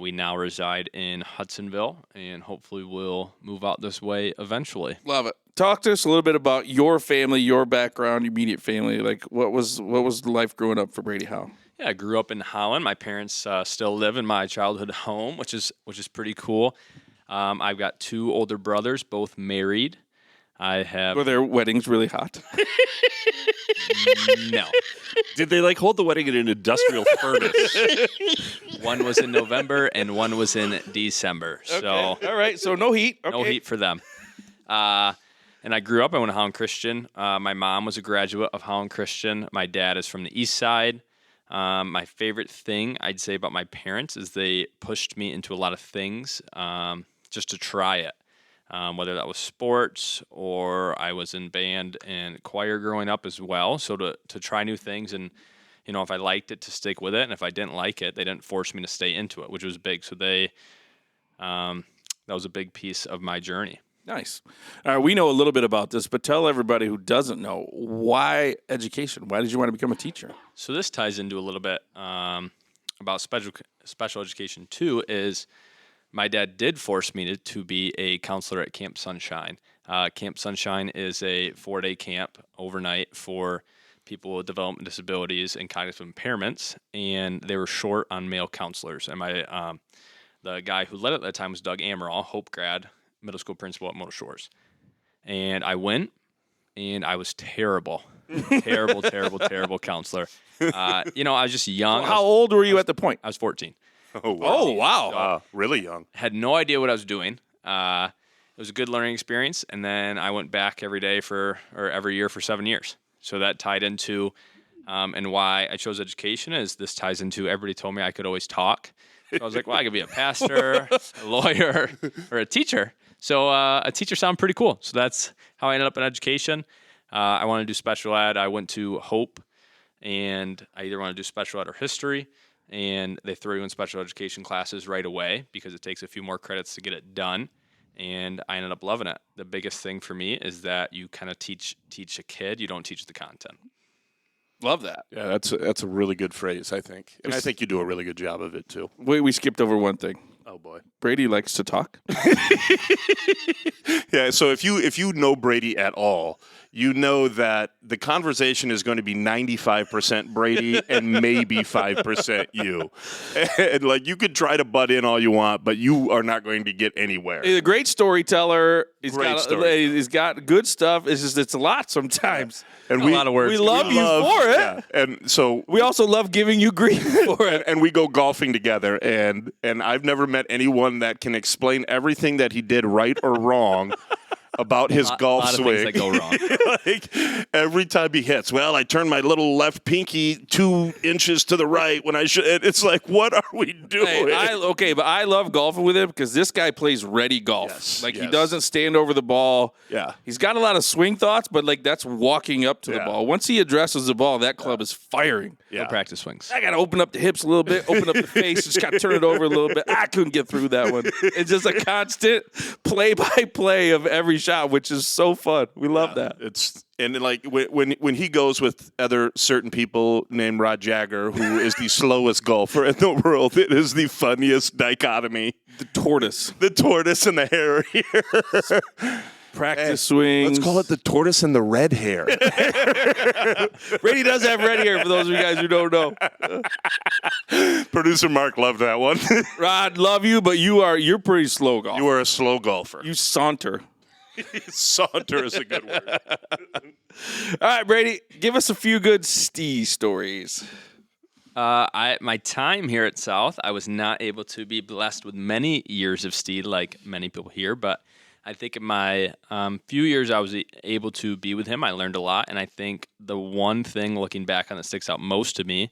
We now reside in Hudsonville, and hopefully we'll move out this way eventually. Love it. Talk to us a little bit about your family, your background, your immediate family. Like, what was life growing up for Brady Howe? Yeah, I grew up in Holland. My parents still live in my childhood home, which is pretty cool. I've got 2 older brothers, both married. I have Were their weddings really hot? no. Did they like hold the wedding in an industrial furnace? One was in November and one was in December. So all right. So no heat. Okay. no heat for them. And I grew up. I went to Holland Christian. My mom was a graduate of Holland Christian. My dad is from the East Side. My favorite thing I'd say about my parents is they pushed me into a lot of things just to try it. Whether that was sports or I was in band and choir growing up as well. So to try new things and, you know, if I liked it, to stick with it. And if I didn't like it, they didn't force me to stay into it, which was big. So that was a big piece of my journey. Nice. We know a little bit about this, but tell everybody who doesn't know, why education? Why did you want to become a teacher? So this ties into a little bit about special education too. Is my dad did force me to be a counselor at Camp Sunshine. Camp Sunshine is a 4-day camp overnight for people with developmental disabilities and cognitive impairments, and they were short on male counselors. And the guy who led it at that time was Doug Amaral, Hope grad, middle school principal at Mona Shores. And I went, and I was terrible. terrible counselor. I was just young. How old were you at the point? I was 14. Oh, wow. Oh, wow. Wow, really young. Had no idea what I was doing. It was a good learning experience, and then I went back every year for 7 years. So that tied into, and why I chose education is this ties into everybody told me I could always talk. So I was like, well, I could be a pastor, a lawyer, or a teacher. So a teacher sounded pretty cool. So that's how I ended up in education. I wanted to do special ed. I went to Hope, and I either want to do special ed or history. And they throw you in special education classes right away because it takes a few more credits to get it done. And I ended up loving it. The biggest thing for me is that you kind of teach a kid. You don't teach the content. Love that. Yeah, that's a really good phrase, I think. And I think you do a really good job of it, too. We skipped over one thing. Oh, boy. Brady likes to talk. Yeah, so if you know Brady at all, you know that the conversation is going to be 95% Brady and maybe 5% you. And like you could try to butt in all you want, but you are not going to get anywhere. He's a great storyteller. He's Great got good stuff. It's a lot sometimes. And A lot of words. We love you for it. Yeah, and so We also love giving you grief for it. and we go golfing together, and I've never met anyone that can explain everything that he did right or wrong about his golf lot of swing. things that go wrong. Like every time he hits, well, I turn my little left pinky 2 inches to the right when I should. It's like, what are we doing? Hey, but I love golfing with him because this guy plays ready golf. Yes, He yes. doesn't stand over the ball. Yeah. He's got a lot of swing thoughts, but that's walking up to the Yeah. ball. Once he addresses the ball, that club is firing. Yeah. No practice swings. I got to open up the hips a little bit, open up the face, just got to turn it over a little bit. I couldn't get through that one. It's just a constant play-by-play of every shot, which is so fun. We love that. It's and like when he goes with other certain people named Rod Jagger, who is the slowest golfer in the world, it is the funniest dichotomy. The tortoise. The tortoise and the hare. Practice swings. Let's call it the tortoise and the red hair. Brady does have red hair, for those of you guys who don't know. Producer Marc loved that one. Rod, love you, but you're pretty slow golfer. You are a slow golfer. You saunter. Saunter is a good word. All right, Brady, give us a few good Stee stories. My time here at South, I was not able to be blessed with many years of Steed like many people here, but I think in my few years I was able to be with him. I learned a lot, and I think the one thing looking back on that sticks out most to me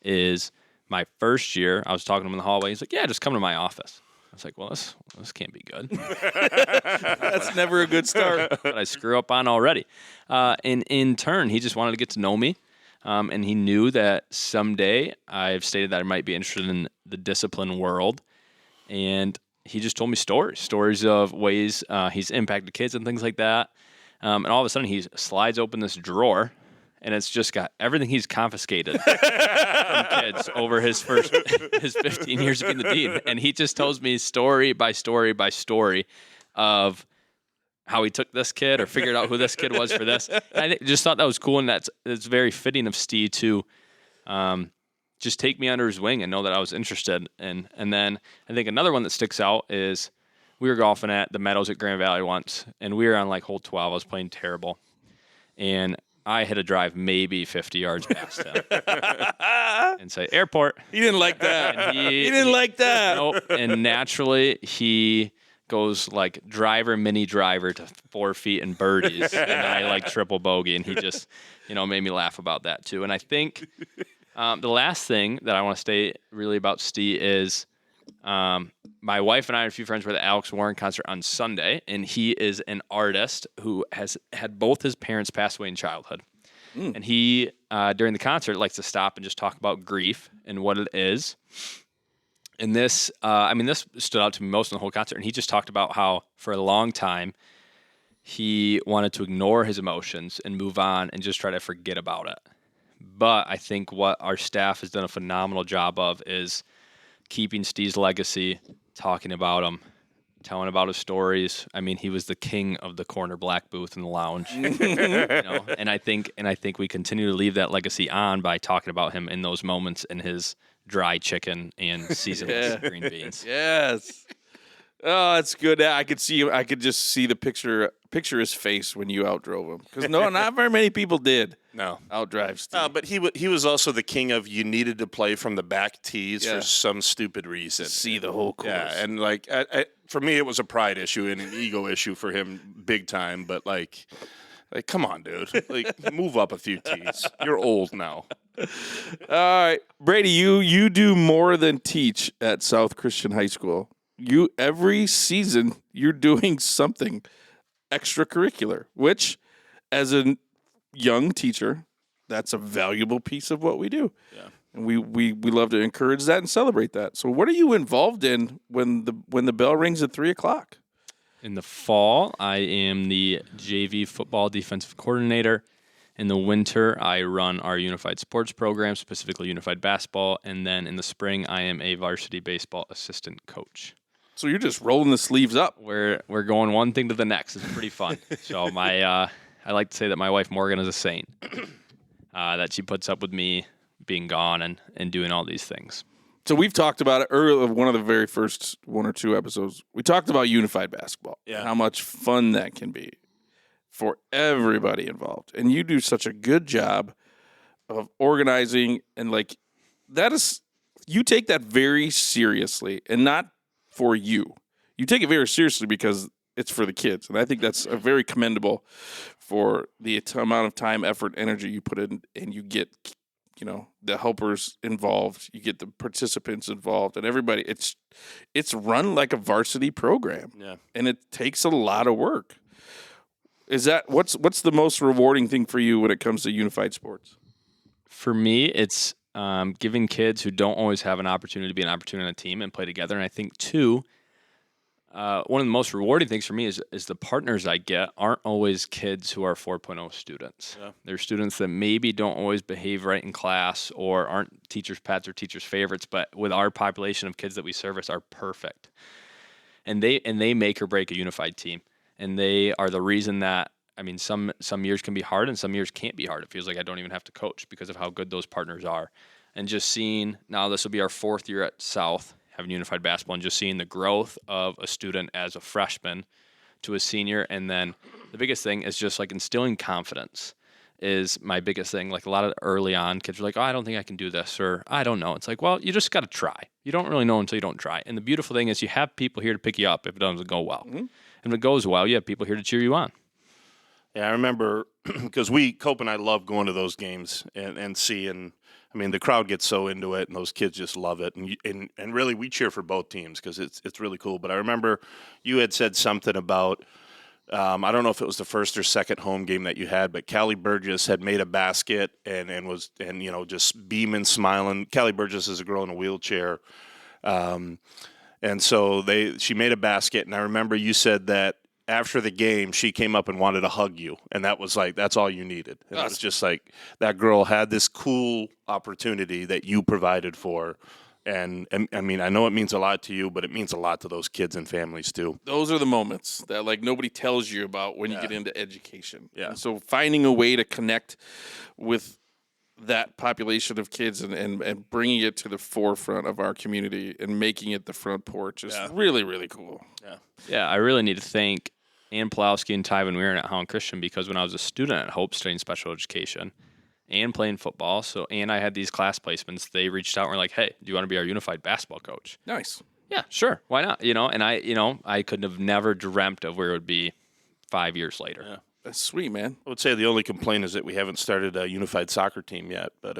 is my first year. I was talking to him in the hallway. He's like, "Yeah, just come to my office." I was like, "Well, this can't be good." That's never a good start. But I screw up on already. And in turn, he just wanted to get to know me. And he knew that someday I've stated that I might be interested in the discipline world. And he just told me stories of ways he's impacted kids and things like that. And all of a sudden, he slides open this drawer, and it's just got everything he's confiscated from kids over his 15 years of being the dean. And he just tells me story by story by story of how he took this kid or figured out who this kid was for this. And I just thought that was cool, and it's very fitting of Steve to just take me under his wing and know that I was interested. And then I think another one that sticks out is we were golfing at the Meadows at Grand Valley once, and we were on hole 12. I was playing terrible, and I hit a drive maybe 50 yards past him and say, "Airport." He didn't like that. And He didn't like that. Nope. And naturally, he goes mini driver to 4 feet and birdies, and I triple bogey, and he just, made me laugh about that too. And I think the last thing that I want to say really about Steve is my wife and I and a few friends were at the Alex Warren concert on Sunday, and he is an artist who has had both his parents pass away in childhood. And he, during the concert, likes to stop and just talk about grief and what it is. And this stood out to me most in the whole concert. And he just talked about how for a long time he wanted to ignore his emotions and move on and just try to forget about it. But I think what our staff has done a phenomenal job of is keeping Steve's legacy, talking about him, telling about his stories. I mean, he was the king of the corner black booth in the lounge. And I think we continue to leave that legacy on by talking about him in those moments in his dry chicken and seasonless green beans. Yes. Oh, that's good. I could see him. I could just see the picture his face when you outdrove him. Because not very many people did. No. Outdrive Steve. No, but he was also the king of you needed to play from the back tees for some stupid reason. See the whole course. Yeah, and for me, it was a pride issue and an ego issue for him, big time. But come on, dude, move up a few tees. You're old now. All right, Brady, you do more than teach at South Christian High School. Every season you're doing something extracurricular, which, as a young teacher, that's a valuable piece of what we do. Yeah. And we love to encourage that and celebrate that. So what are you involved in when the bell rings at 3:00? In the fall, I am the JV football defensive coordinator. In the winter, I run our unified sports program, specifically unified basketball. And then in the spring, I am a varsity baseball assistant coach. So you're just rolling the sleeves up. We're going one thing to the next. It's pretty fun. So I like to say that my wife Morgan is a saint. That she puts up with me being gone and doing all these things. So we've talked about it earlier, one of the very first 1 or 2 episodes. We talked about unified basketball. Yeah. And how much fun that can be for everybody involved. And you do such a good job of organizing and you take that very seriously, and not for you. You take it very seriously because it's for the kids. And I think that's a very commendable for the amount of time, effort, energy you put in, and you get, the helpers involved, you get the participants involved, and everybody. It's run like a varsity program. Yeah. And it takes a lot of work. Is that what's the most rewarding thing for you when it comes to unified sports? For me, it's giving kids who don't always have an opportunity to be an opportunity on a team and play together. And I think, too, one of the most rewarding things for me is the partners I get aren't always kids who are 4.0 students. Yeah. They're students that maybe don't always behave right in class or aren't teachers' pets or teachers' favorites, but with our population of kids that we service are perfect. And they make or break a unified team. And they are the reason that, some years can be hard and some years can't be hard. It feels like I don't even have to coach because of how good those partners are. And just seeing, now this will be our 4th year at South, having unified basketball, and just seeing the growth of a student as a freshman to a senior. And then the biggest thing is just like instilling confidence is my biggest thing. Like a lot of early on kids are like, oh, I don't think I can do this, or I don't know. It's like, well, you just got to try. You don't really know until you don't try. And the beautiful thing is you have people here to pick you up if it doesn't go well. Mm-hmm. And if it goes well, you have people here to cheer you on. Yeah, I remember because Cope and I love going to those games and seeing. The crowd gets so into it, and those kids just love it. And really, we cheer for both teams because it's really cool. But I remember you had said something about, I don't know if it was the first or second home game that you had, but Callie Burgess had made a basket and was just beaming, smiling. Callie Burgess is a girl in a wheelchair. And so she made a basket, and I remember you said that after the game, she came up and wanted to hug you, and that was like, that's all you needed. And it was just like, that girl had this cool opportunity that you provided for. And I know it means a lot to you, but it means a lot to those kids and families too. Those are the moments that like nobody tells you about when you get into education. Yeah. And so finding a way to connect with that population of kids and bringing it to the forefront of our community and making it the front porch is really, really cool. Yeah, I really need to thank Ann Pulowski and Tyven Weirin at Holland Christian, because when I was a student at Hope studying special education and playing football, and I had these class placements, they reached out and were like, hey, do you want to be our unified basketball coach? Nice. Yeah, sure. Why not? And I could have never dreamt of where it would be 5 years later. Yeah. That's sweet, man. I would say the only complaint is that we haven't started a unified soccer team yet. But,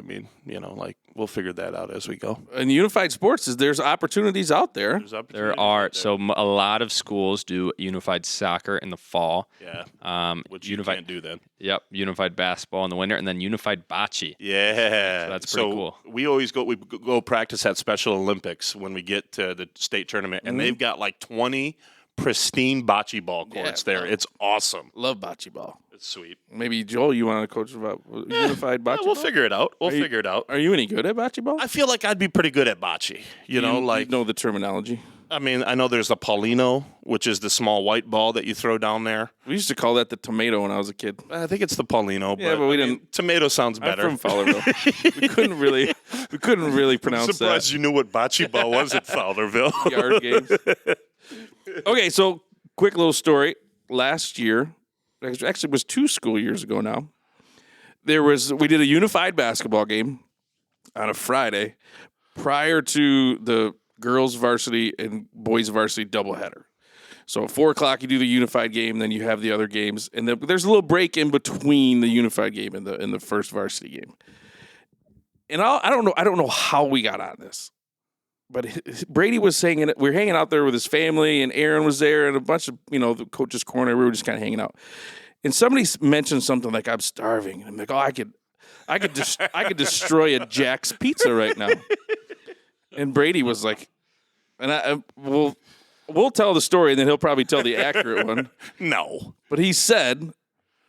we'll figure that out as we go. And unified sports there's opportunities out there. There are. So a lot of schools do unified soccer in the fall. Yeah. Which you can't do then. Yep. Unified basketball in the winter, and then unified bocce. Yeah. So that's pretty cool. We always go practice at Special Olympics when we get to the state tournament, and they've got like 20 pristine bocce ball courts there. It's awesome. Love bocce ball. It's sweet. Maybe, Joel, you want to coach about unified bocce we'll ball? figure it out. We'll figure it out. Are you any good at bocce ball? I feel like I'd be pretty good at bocce. You know the terminology. I know there's the Paulino, which is the small white ball that you throw down there. We used to call that the tomato when I was a kid. I think it's the Paulino. Yeah, but we didn't. Tomato sounds better. I'm from Fowlerville. we couldn't really pronounce I'm surprised you knew what bocce ball was at Fowlerville. Yard games. Okay, so quick little story. Last year, actually it was 2 school years ago now, we did a unified basketball game on a Friday prior to the girls varsity and boys varsity doubleheader. So at 4:00 you do the unified game, then you have the other games, and there's a little break in between the unified game and the first varsity game. And I don't know how we got on this. But Brady was saying it. We were hanging out there with his family, and Aaron was there, and a bunch of the coach's corner. We were just kind of hanging out, and somebody mentioned something like, "I'm starving," and I'm like, "Oh, I could destroy a Jack's Pizza right now." And Brady was like, "And we'll tell the story, and then he'll probably tell the accurate one." No, but he said,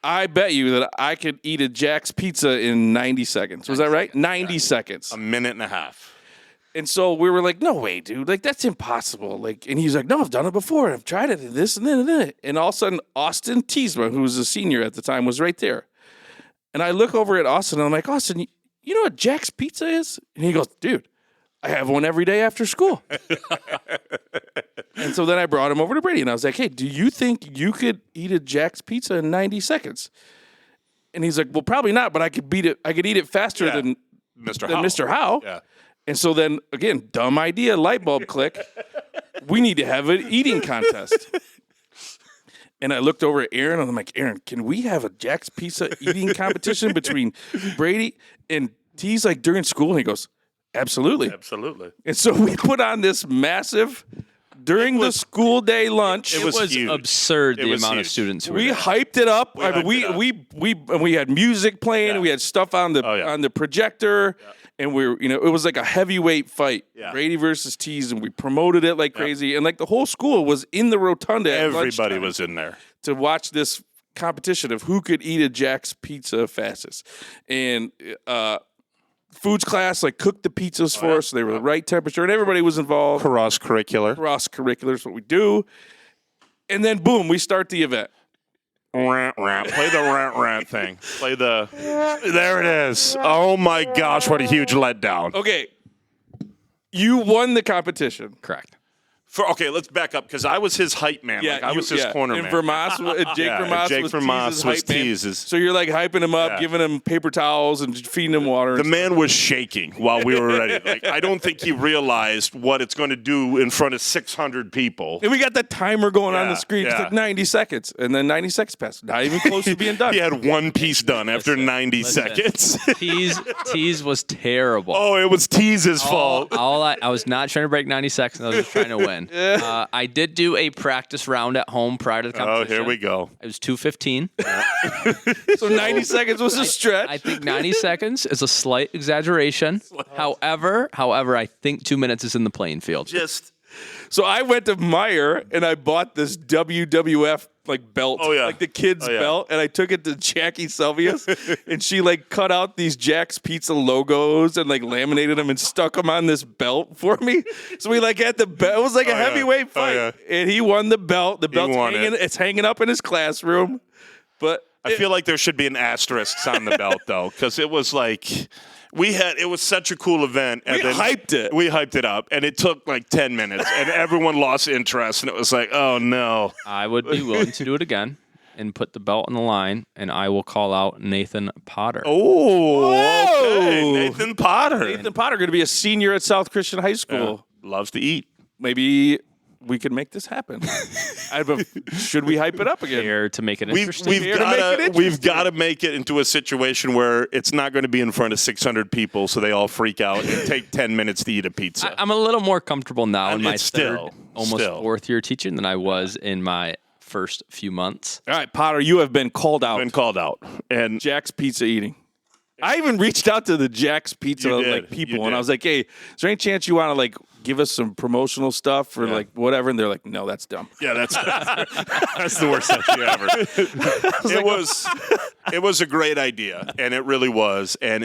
"I bet you that I could eat a Jack's Pizza in 90 seconds." Was that right? 90 seconds. A minute and a half. And so we were like, no way, dude. Like, that's impossible. Like, and he's like, no, I've done it before. I've tried it, and this and then and then. And all of a sudden, Austin Teasma, who was a senior at the time, was right there. And I look over at Austin, and I'm like, Austin, you know what Jack's Pizza is? And he goes, dude, I have one every day after school. And so then I brought him over to Brady, and I was like, hey, do you think you could eat a Jack's Pizza in 90 seconds? And he's like, well, probably not, but I could eat it faster than Mr. Howe. Yeah. And so then, again, dumb idea, light bulb click. We need to have an eating contest. And I looked over at Aaron, and I'm like, Aaron, can we have a Jack's Pizza eating competition between Brady and T's like during school? And he goes, absolutely. Absolutely. And so we put on this massive, during the school day lunch. It was huge. absurd It the was amount huge. of students who were We there. hyped it up. I mean, hyped it we had music playing. Yeah. We had stuff on the on the projector, and it was like a heavyweight fight, Yeah. Brady versus Tees, and we promoted it like crazy. And like the whole school was in the rotunda. At Everybody lunchtime was in there. to watch this competition of who could eat a Jack's Pizza fastest. And foods class like cooked the pizzas for us, so they were the right temperature, and everybody was involved. Cross curricular. Cross curricular is what we do. And then boom, we start the event. Play the rant thing. Play the. There it is. Oh my gosh, what a huge letdown. Okay. You won the competition. Correct. Okay, let's back up because I was his hype man. I was his corner and man. Vermas, Jake Vermas Jake was Vermas Tease's was hype man. Tease's. So you're like hyping him up, Yeah. giving him paper towels and feeding him water. The man was shaking while we were ready. Like I don't think he realized what it's going to do in front of 600 people. And we got the timer going on the Yeah, screen. It's yeah. like 90 seconds. And then 90 seconds passed. Not even close to being done. He had one piece done after 90 Listen. seconds. Tease was terrible. Oh, it was Tease's fault. I was not trying to break 90 seconds. I was just trying to win. I did do a practice round at home prior to the Oh, competition. here we go. It was 2:15. So 90 seconds was a stretch. I think 90 seconds is a slight exaggeration. However, I think 2 minutes is in the playing field. Just So I went to Meijer and I bought this WWF like belt, Oh, yeah. like the kids' Oh, yeah. belt, and I took it to Jackie Sylvia's, and she like cut out these Jack's Pizza logos and like laminated them and stuck them on this belt for me. So we like had the belt. It was like a yeah. heavyweight Oh, fight, yeah. and he won the belt. The belt's won hanging. it. It's hanging up in his classroom, but I feel like there should be an asterisk on the belt though, because it was like it was such a cool event. And we then hyped it. We hyped it up, and it took like 10 minutes, and everyone lost interest, and it was like, oh no. I would be willing to do it again and put the belt on the line, and I will call out Nathan Potter. Oh, okay. Whoa. Nathan Potter. Nathan Potter going to be a senior at South Christian High School. Loves to eat. Maybe we can make this happen. Should we hype it up again? Here to make it We've interesting. Here to make it interesting. got to make it into a situation where it's not going to be in front of 600 people, so they all freak out and take 10 minutes to eat a pizza. I'm a little more comfortable now in my it's third, still- almost still. fourth year teaching than I was in my first few months. All right, Potter, you have been called out. Been called out, and Jack's Pizza eating. I even reached out to the Jack's Pizza You did. like people, You and I did. was like, "Hey, is there any chance you want to like give us some promotional stuff or like whatever?" And they're like, "No, that's dumb." yeah, that's the worst idea ever. It was a great idea, and it really was, and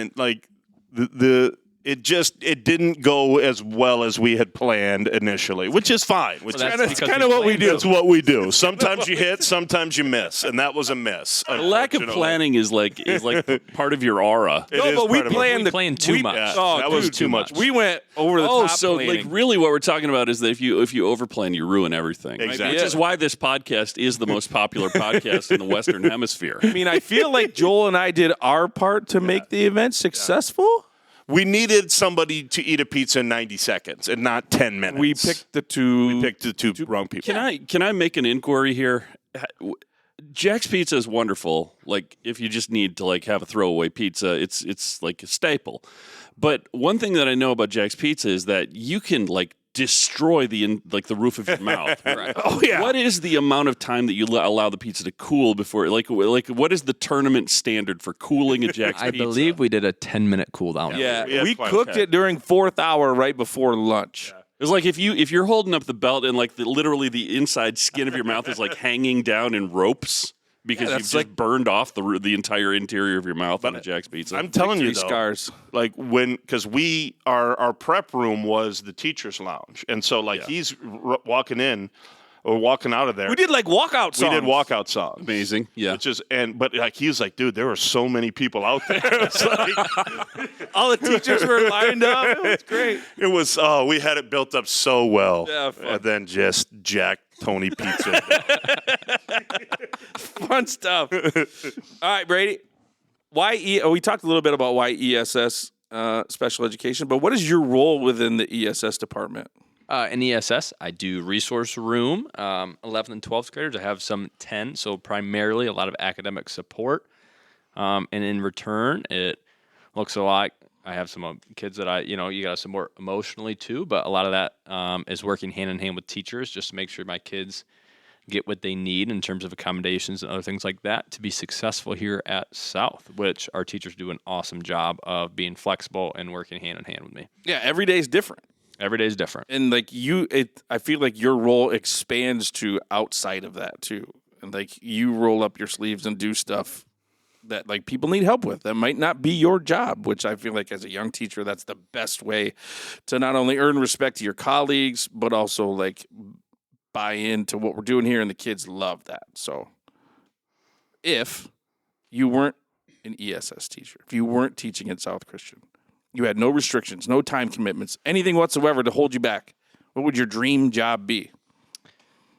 it didn't go as well as we had planned initially, which is fine. Which Well, is that's It's because kind of what we do. That's what we do. Sometimes you hit, sometimes you miss, and that was a miss. The lack of unfortunately. planning is like part of your aura. It No, is but we part of it. planned We planned too much. Yeah, Oh, that was dude, too much. We went over the Oh, top. so planning. like really, what we're talking about is that if you overplan, you ruin everything. Exactly. Which is why this podcast is the most popular podcast in the Western Hemisphere. I mean, I feel like Joel and I did our part to make the event successful. We needed somebody to eat a pizza in 90 seconds and not 10 minutes. We picked the two. the two wrong people. Can I make an inquiry here? Jack's Pizza is wonderful. Like if you just need to like have a throwaway pizza, it's like a staple. But one thing that I know about Jack's Pizza is that you can like destroy the roof of your mouth. Right. Oh yeah. What is the amount of time that you allow the pizza to cool before like what is the tournament standard for cooling a Jack's I Pizza? believe we did a 10-minute cool down. Yeah, Yeah, we fine, cooked okay. it during 4th hour right before lunch. It's like if you're holding up the belt and like literally the inside skin of your mouth is like hanging down in ropes because Yeah, you've that's just like- burned off the entire interior of your mouth on a Jack's Pizza. I'm telling you, Victory though, scars. like because our prep room was the teacher's lounge, and so like he's walking in or walking out of there. We did like walkout songs. We did walkout songs. Amazing, yeah. Which is but like he was like, dude, there were so many people out there. It's like, All the teachers were lined up. It was great. it was we had it built up so well, Yeah, fun. and then just Jack Tony Pizza. Fun stuff. All right, Brady. We talked a little bit about why ESS special education, but what is your role within the ESS department? In ESS, I do resource room, 11th and 12th graders. I have some 10, so primarily a lot of academic support. And in return, it looks a lot. I have some kids that you got to support emotionally too, but a lot of that is working hand in hand with teachers just to make sure my kids get what they need in terms of accommodations and other things like that to be successful here at South, which our teachers do an awesome job of being flexible and working hand in hand with me. Yeah, every day is different. Every day is different. And like I feel like your role expands to outside of that too. And like you roll up your sleeves and do stuff that like people need help with that might not be your job, which I feel like as a young teacher, that's the best way to not only earn respect to your colleagues, but also like buy into what we're doing here. And the kids love that. So if you weren't an ESS teacher, if you weren't teaching at South Christian, you had no restrictions, no time commitments, anything whatsoever to hold you back, what would your dream job be?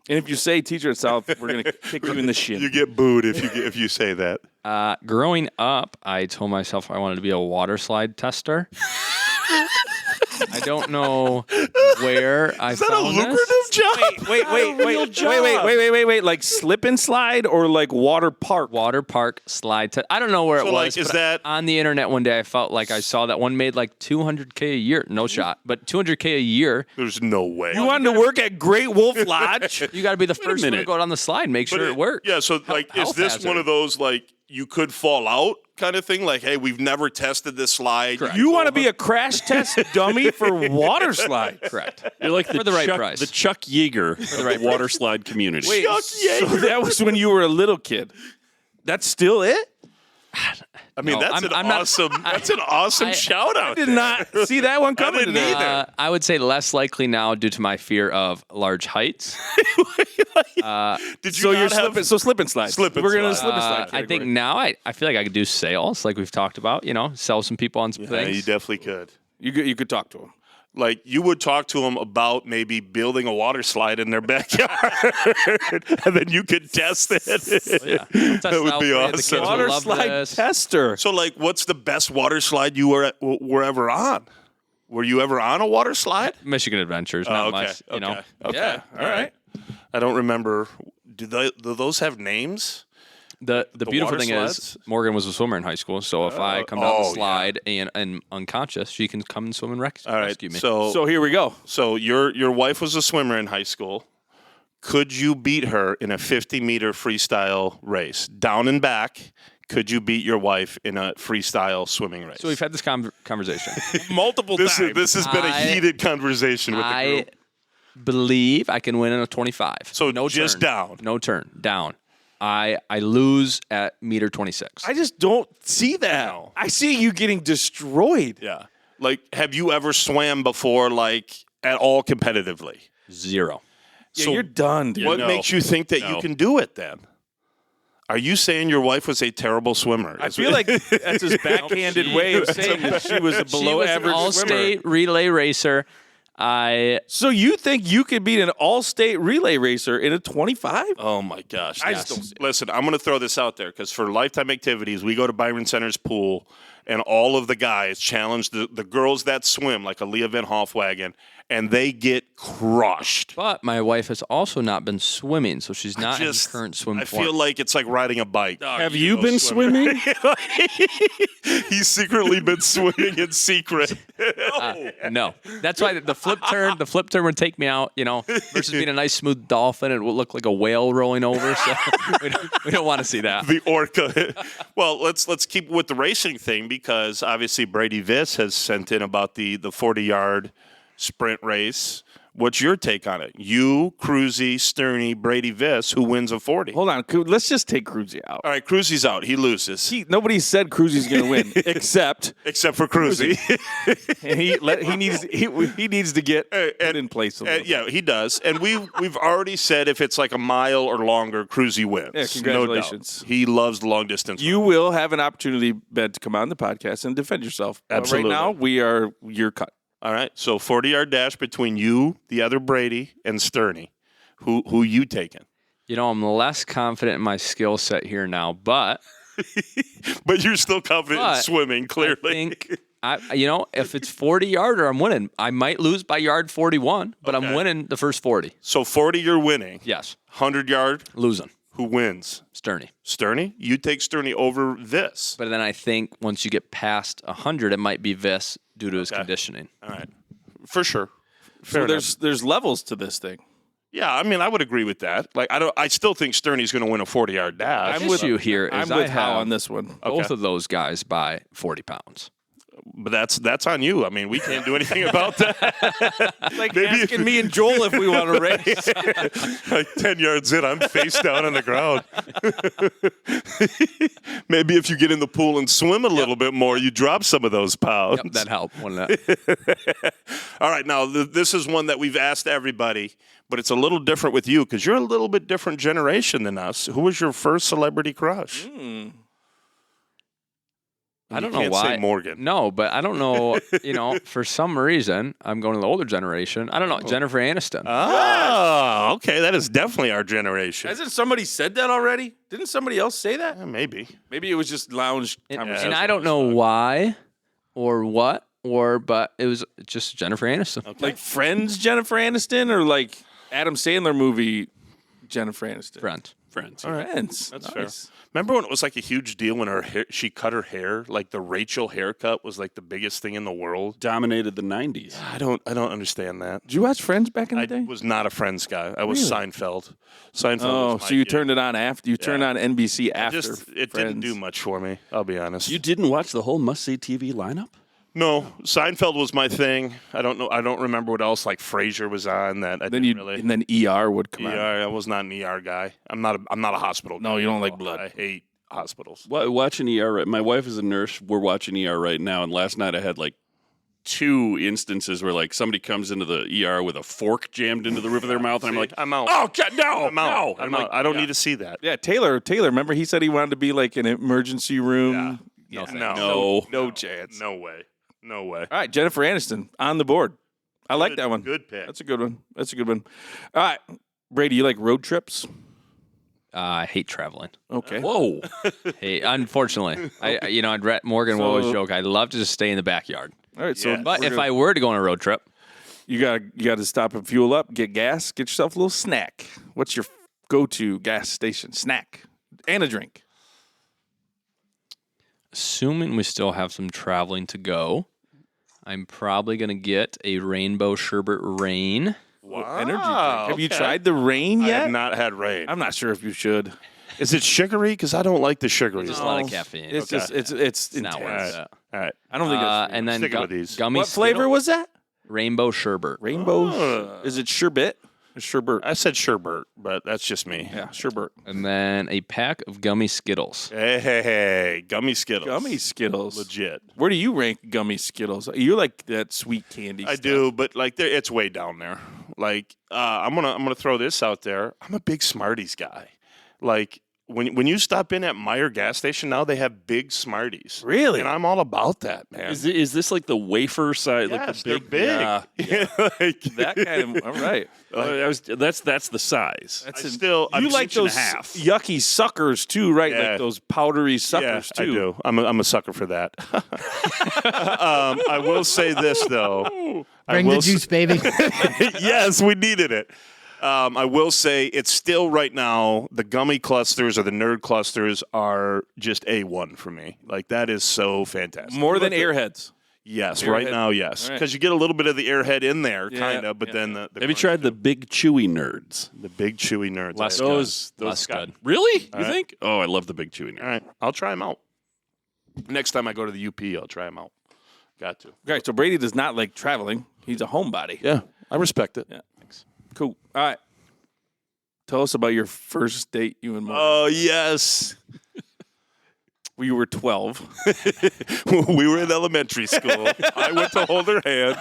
And if you say teacher at South, we're going to kick you in the shin. You get booed if you say that. Growing up, I told myself I wanted to be a water slide tester. I don't know where I found this. job? Wait. Like slip and slide or like water park? Water park slide test. I don't know where it was. Like, is but that on the internet one day? I felt like I saw that one made like $200K a year. No shot, but $200K a year. There's no way. You wanted to work at Great Wolf Lodge? You got to be the first one to go down the slide and make sure it works. Yeah, so like, is this one of those like you could fall out kind of thing? Like, hey, we've never tested this slide. Correct. You want to be a crash test dummy for water slide? Correct. You're like For the right price. the Chuck Yeager of the water slide community. Wait, so that was when you were a little kid. That's still it? I mean, No, that's I'm not- that's an awesome shout out. Did not see that one coming didn't today. either. I would say less likely now due to my fear of large heights. Did you So not you're have, slip and slide. Slip and We're gonna slide. slip and slide. I think now I feel like I could do sales, like we've talked about. Sell some people on some Yeah, things. you definitely could. you could talk to him. Like you would talk to them about maybe building a water slide in their backyard, and then you could test it. Yeah. That would be awesome. The kids will Water love slide this. tester. So, like, what's the best water slide you were ever on? Were you ever on a water slide? Michigan Adventures, Oh, not okay. much. Okay. Yeah, all right. I don't remember. Do those have names? The beautiful water thing slides? is Morgan was a swimmer in high school, so if I come down oh, the yeah. slide and unconscious, she can come and swim and All right. rescue me. So here we go. So your wife was a swimmer in high school. Could you beat her in a 50-meter freestyle race, down and back? Could you beat your wife in a freestyle swimming race? So we've had this conversation. Multiple this times. has been a heated conversation with the I group. believe I can win in a 25. So no just turn. down. No turn. Down. I lose at meter 26. I just don't see that. No. I see you getting destroyed. Yeah. Like, have you ever swam before, like, at all competitively? 0. Yeah, So you're done, dude. What No. makes you think that you No. can do it then? Are you saying your wife was a terrible swimmer? I feel like that's his backhanded way of saying that she was a She below was an average swimmer. all-state relay racer. So you think you could beat an all-state relay racer in a 25? Oh my gosh! I Yes. just don't see it. Listen, I'm going to throw this out there because for Lifetime Activities, we go to Byron Center's pool, and all of the guys challenge the girls that swim, like Aaliyah Van Hofwagen, and they get crushed. But my wife has also not been swimming, so she's not in Just- current swim I form. feel like it's like riding a bike. Have you been swimming? He's secretly been swimming in secret. No, that's why the flip turn would take me out. Versus being a nice smooth dolphin, it would look like a whale rolling over. So we don't want to see that. The orca. Well, let's keep with the racing thing because obviously Brady Viss has sent in about the 40-yard sprint race. What's your take on it? You, Cruzy, Sterney, Brady Viss, who wins a 40? Hold on. Let's just take Cruzy out. All right, Cruzy's out. He loses. Nobody said Cruzy's going to win, except Except for Cruzy. and he needs to get put in place a little bit. Yeah, he does. And we've already said if it's like a mile or longer, Cruzy wins. Yeah, congratulations. No doubt. He loves the long distance. You will have an opportunity, Ben, to come on the podcast and defend yourself. Absolutely. Right now, we are your cut. All right, so 40-yard dash between you, the other Brady, and Sterney. Who you taking? I'm less confident in my skill set here now, but But you're still confident in But swimming, clearly. If it's 40-yarder, I'm winning. I might lose by yard 41, but I'm winning the first 40. So 40, you're winning. Yes. 100-yard, Losing. who wins? Sterney. Sterney? You take Sterney over this. But then I think once you get past 100, it might be Viss due to his conditioning. All right. For sure. So there's levels to this thing. Yeah, I mean, I would agree with that. Like, I still think Sterney's going to win a 40-yard dash. I'm with you here. I'm with Hal on this one. Both of those guys by 40 pounds. But that's on you. I mean, we can't do anything about that. Like asking me and Joel if we want to race. Like 10 yards in, I'm face down on the ground. Maybe if you get in the pool and swim a little bit more, you drop some of those pounds. Yep, that helped. Wouldn't it? All right, now this is one that we've asked everybody, but it's a little different with you because you're a little bit different generation than us. Who was your first celebrity crush? I don't know can't why. say Morgan. No, but I don't know. For some reason, I'm going to the older generation. I don't know. Jennifer Aniston. Oh, okay. That is definitely our generation. Hasn't somebody said that already? Didn't somebody else say that? Yeah, maybe. Maybe it was just lounge conversation. And I don't know why or what, but it was just Jennifer Aniston. Okay. Like Friends Jennifer Aniston or like Adam Sandler movie Jennifer Aniston? Friends. All right. Friends. That's nice. fair. Remember when it was like a huge deal when she cut her hair? Like the Rachel haircut was like the biggest thing in the world. Dominated the 90s. I don't understand that. Did you watch Friends back in the I day? was not a Friends guy. I was Seinfeld. Seinfeld. Oh, was my so you gig. turned it on after you turned on NBC after It Friends. didn't do much for me. I'll be honest. You didn't watch the whole must-see TV lineup? No, Seinfeld was my thing. I don't know. I don't remember what else. Like Frasier was on that. And then ER would come out. I was not an ER guy. I'm not a hospital guy. No, you don't like blood. I hate hospitals. Watching ER. My wife is a nurse. We're watching ER right now, and last night I had like 2 instances where like somebody comes into the ER with a fork jammed into the roof of their mouth, and I'm like, I'm out. oh God, no, I'm out. no. I'm like, out. I don't need to see that. Yeah, Taylor. Remember he said he wanted to be like an emergency room. Yeah. No chance. No way. No way. All right, Jennifer Aniston on the board. I like that one. Good pick. That's a good one. All right, Brady, you like road trips? I hate traveling. Okay. Whoa. Hey, unfortunately, I'd read Morgan will always joke. I love to just stay in the backyard. All right. So, Yes. But if I were to go on a road trip, you got to stop and fuel up, get gas, get yourself a little snack. What's your go-to gas station snack and a drink? assuming we still have some traveling to go, I'm probably going to get a rainbow sherbet rain. Wow. Energy drink. Have you tried the rain I yet? have not had rain. I'm not sure if you should. Is it sugary? Because I don't like the sugary. Just a lot of caffeine. It's Okay. just it's It's not worth intense. it. All right. I don't think it's And then Sticking with these. gummy what flavor Skittle- was that? Rainbow sherbet. Rainbow. Oh. Is it sherbet? Sherbet. I said sherbet, but that's just me. Yeah, sherbet. And then a pack of gummy Skittles. Hey, gummy Skittles. Gummy Skittles. Legit. Where do you rank gummy Skittles? You like that sweet candy I stuff. do, but like it's way down there. Like I'm gonna throw this out there. I'm a big Smarties guy. Like when you stop in at Meijer gas station now, they have big Smarties. Really? And I'm all about that, man. Is this like the wafer size? Yes, Like the they're big. big. Yeah. Like, That kind of all right. That's the size. I'm You like inch and a those half. yucky suckers too, right? Yeah. Like those powdery suckers yeah, too. I do. I'm a sucker for that. I will say this though. Bring the juice, baby. Yes, we needed it. I will say it's still right now, the gummy clusters or the nerd clusters are just A1 for me. Like, that is so fantastic. More than Airheads. Yes, Airhead. right now, yes. All right. Because you get a little bit of the airhead in there, Yeah, kind of, but yeah. then the Have you crunch tried the too. big chewy nerds? The big chewy nerds? Less I- good. Those Less got- good. Really? You right. think? Oh, I love the big chewy nerds. All right, I'll try them out. Next time I go to the UP, I'll try them out. Got to. Okay, so Brady does not like traveling. He's a homebody. Yeah, I respect it. Yeah. Cool. All right. Tell us about your first date, you and Morgan. Oh, yes. We were 12. We were in elementary school. I went to hold her hand.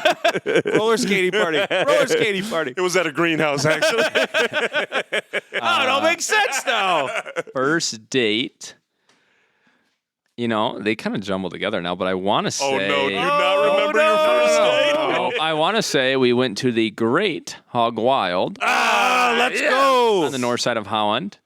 Roller skating party. Roller skating party. It was at a greenhouse, actually. Oh, it all makes sense now. First date. You know, they kind of jumble together now, but I want to say. Oh, no. Do you not remember your first date? Oh, I want to say we went to the Great Hog Wild Let's go. on the north side of Holland.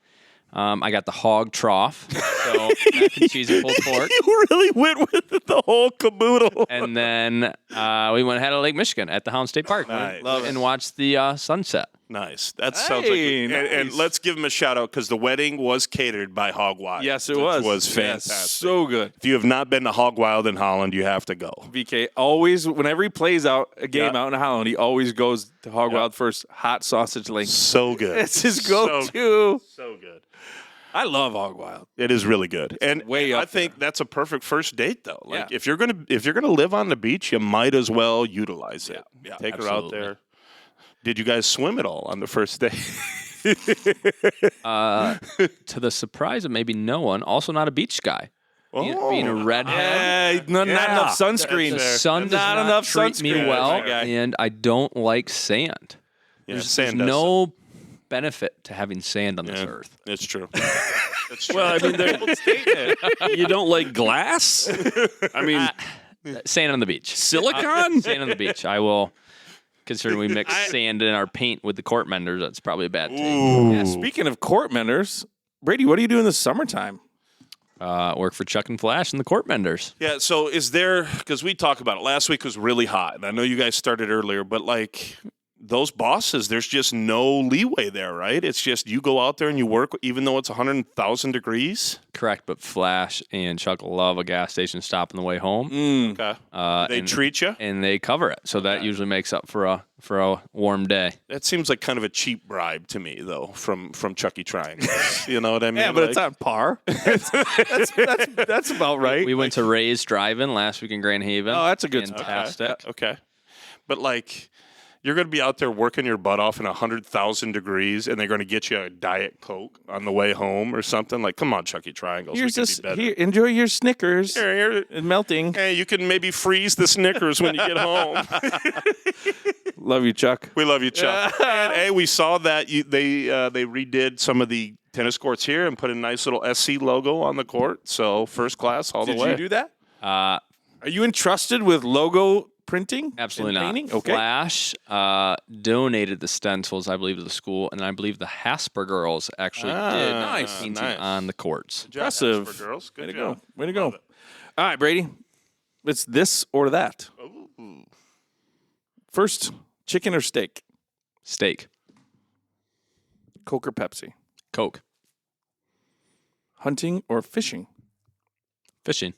I got the hog trough. So So mac and cheese and pulled pork. You really went with the whole caboodle. And then we went ahead to Lake Michigan at the Hound State Park Nice. and watched the sunset. Nice. That sounds like. Hey, And nice. let's give him a shout out because the wedding was catered by Hog Wild. Yes, it which was. was Yes, fantastic. so good. If you have not been to Hog Wild in Holland, you have to go. VK always, whenever he plays out a game Yeah. out in Holland, he always goes to Hog Wild first. Hot sausage link. So good. It's his So- go-to. So good. I love Hog Wild. It is really good, and way up I think that's a perfect first date, though. Like Yeah. if you're gonna live on the beach, you might as well utilize it. Yeah, Take her out absolutely. there. Did you guys swim at all on the first day? To the surprise of maybe no one, also not a beach guy. Being a redhead. Not enough sunscreen. The sun does Not not enough treat me sunscreen. well, My guy. and I don't like sand. Yeah, There's sand does no benefit to having sand on this Yeah. earth. It's true. It's true. Well, I mean, you don't like glass? I mean, Sand on the beach. silicon? Sand on the beach. I will. Considering we mix sand in our paint with the court menders, that's probably a bad thing. Yeah, speaking of court menders, Brady, what do you do in the summertime? Work for Chuck and Flash and the court menders. Yeah, so is there, because we talked about it, last week was really hot, and I know you guys started earlier, but like those bosses, there's just no leeway there, right? It's just you go out there and you work even though it's 100,000 degrees. Correct, but Flash and Chuck love a gas station stop on the way home, Okay. They and- treat you? and they cover it, so that usually makes up for a warm day. That seems like kind of a cheap bribe to me, though, from Chucky Triangles. You know what I mean? Yeah, but Like- it's on par. that's about right. We went to Ray's Drive-In last week in Grand Haven. Oh, that's a good spot. Fantastic. Okay. But like, you're going to be out there working your butt off in 100,000 degrees, and they're going to get you a Diet Coke on the way home or something. Like, come on, Chucky Triangles. Here's we can this. be better. Here, enjoy your Snickers. Here. It's melting. Hey, you can maybe freeze the Snickers when you get home. Love you, Chuck. We love you, Chuck. And hey, we saw that they redid some of the tennis courts here and put a nice little SC logo on the court. So first class all Did the way. you do that? Uh, Are you entrusted with logo printing? Absolutely and not. painting? Okay. Flash donated the stencils, I believe, to the school, and I believe the Hasper girls actually did nice, painting nice. on the courts. Good job, Impressive. Hasper girls. Good Way to job. go. Way to go. Love it. All right, Brady. It's this or that. Ooh. First, chicken or steak? Steak, Coke or Pepsi? Coke, Hunting or fishing? fishing,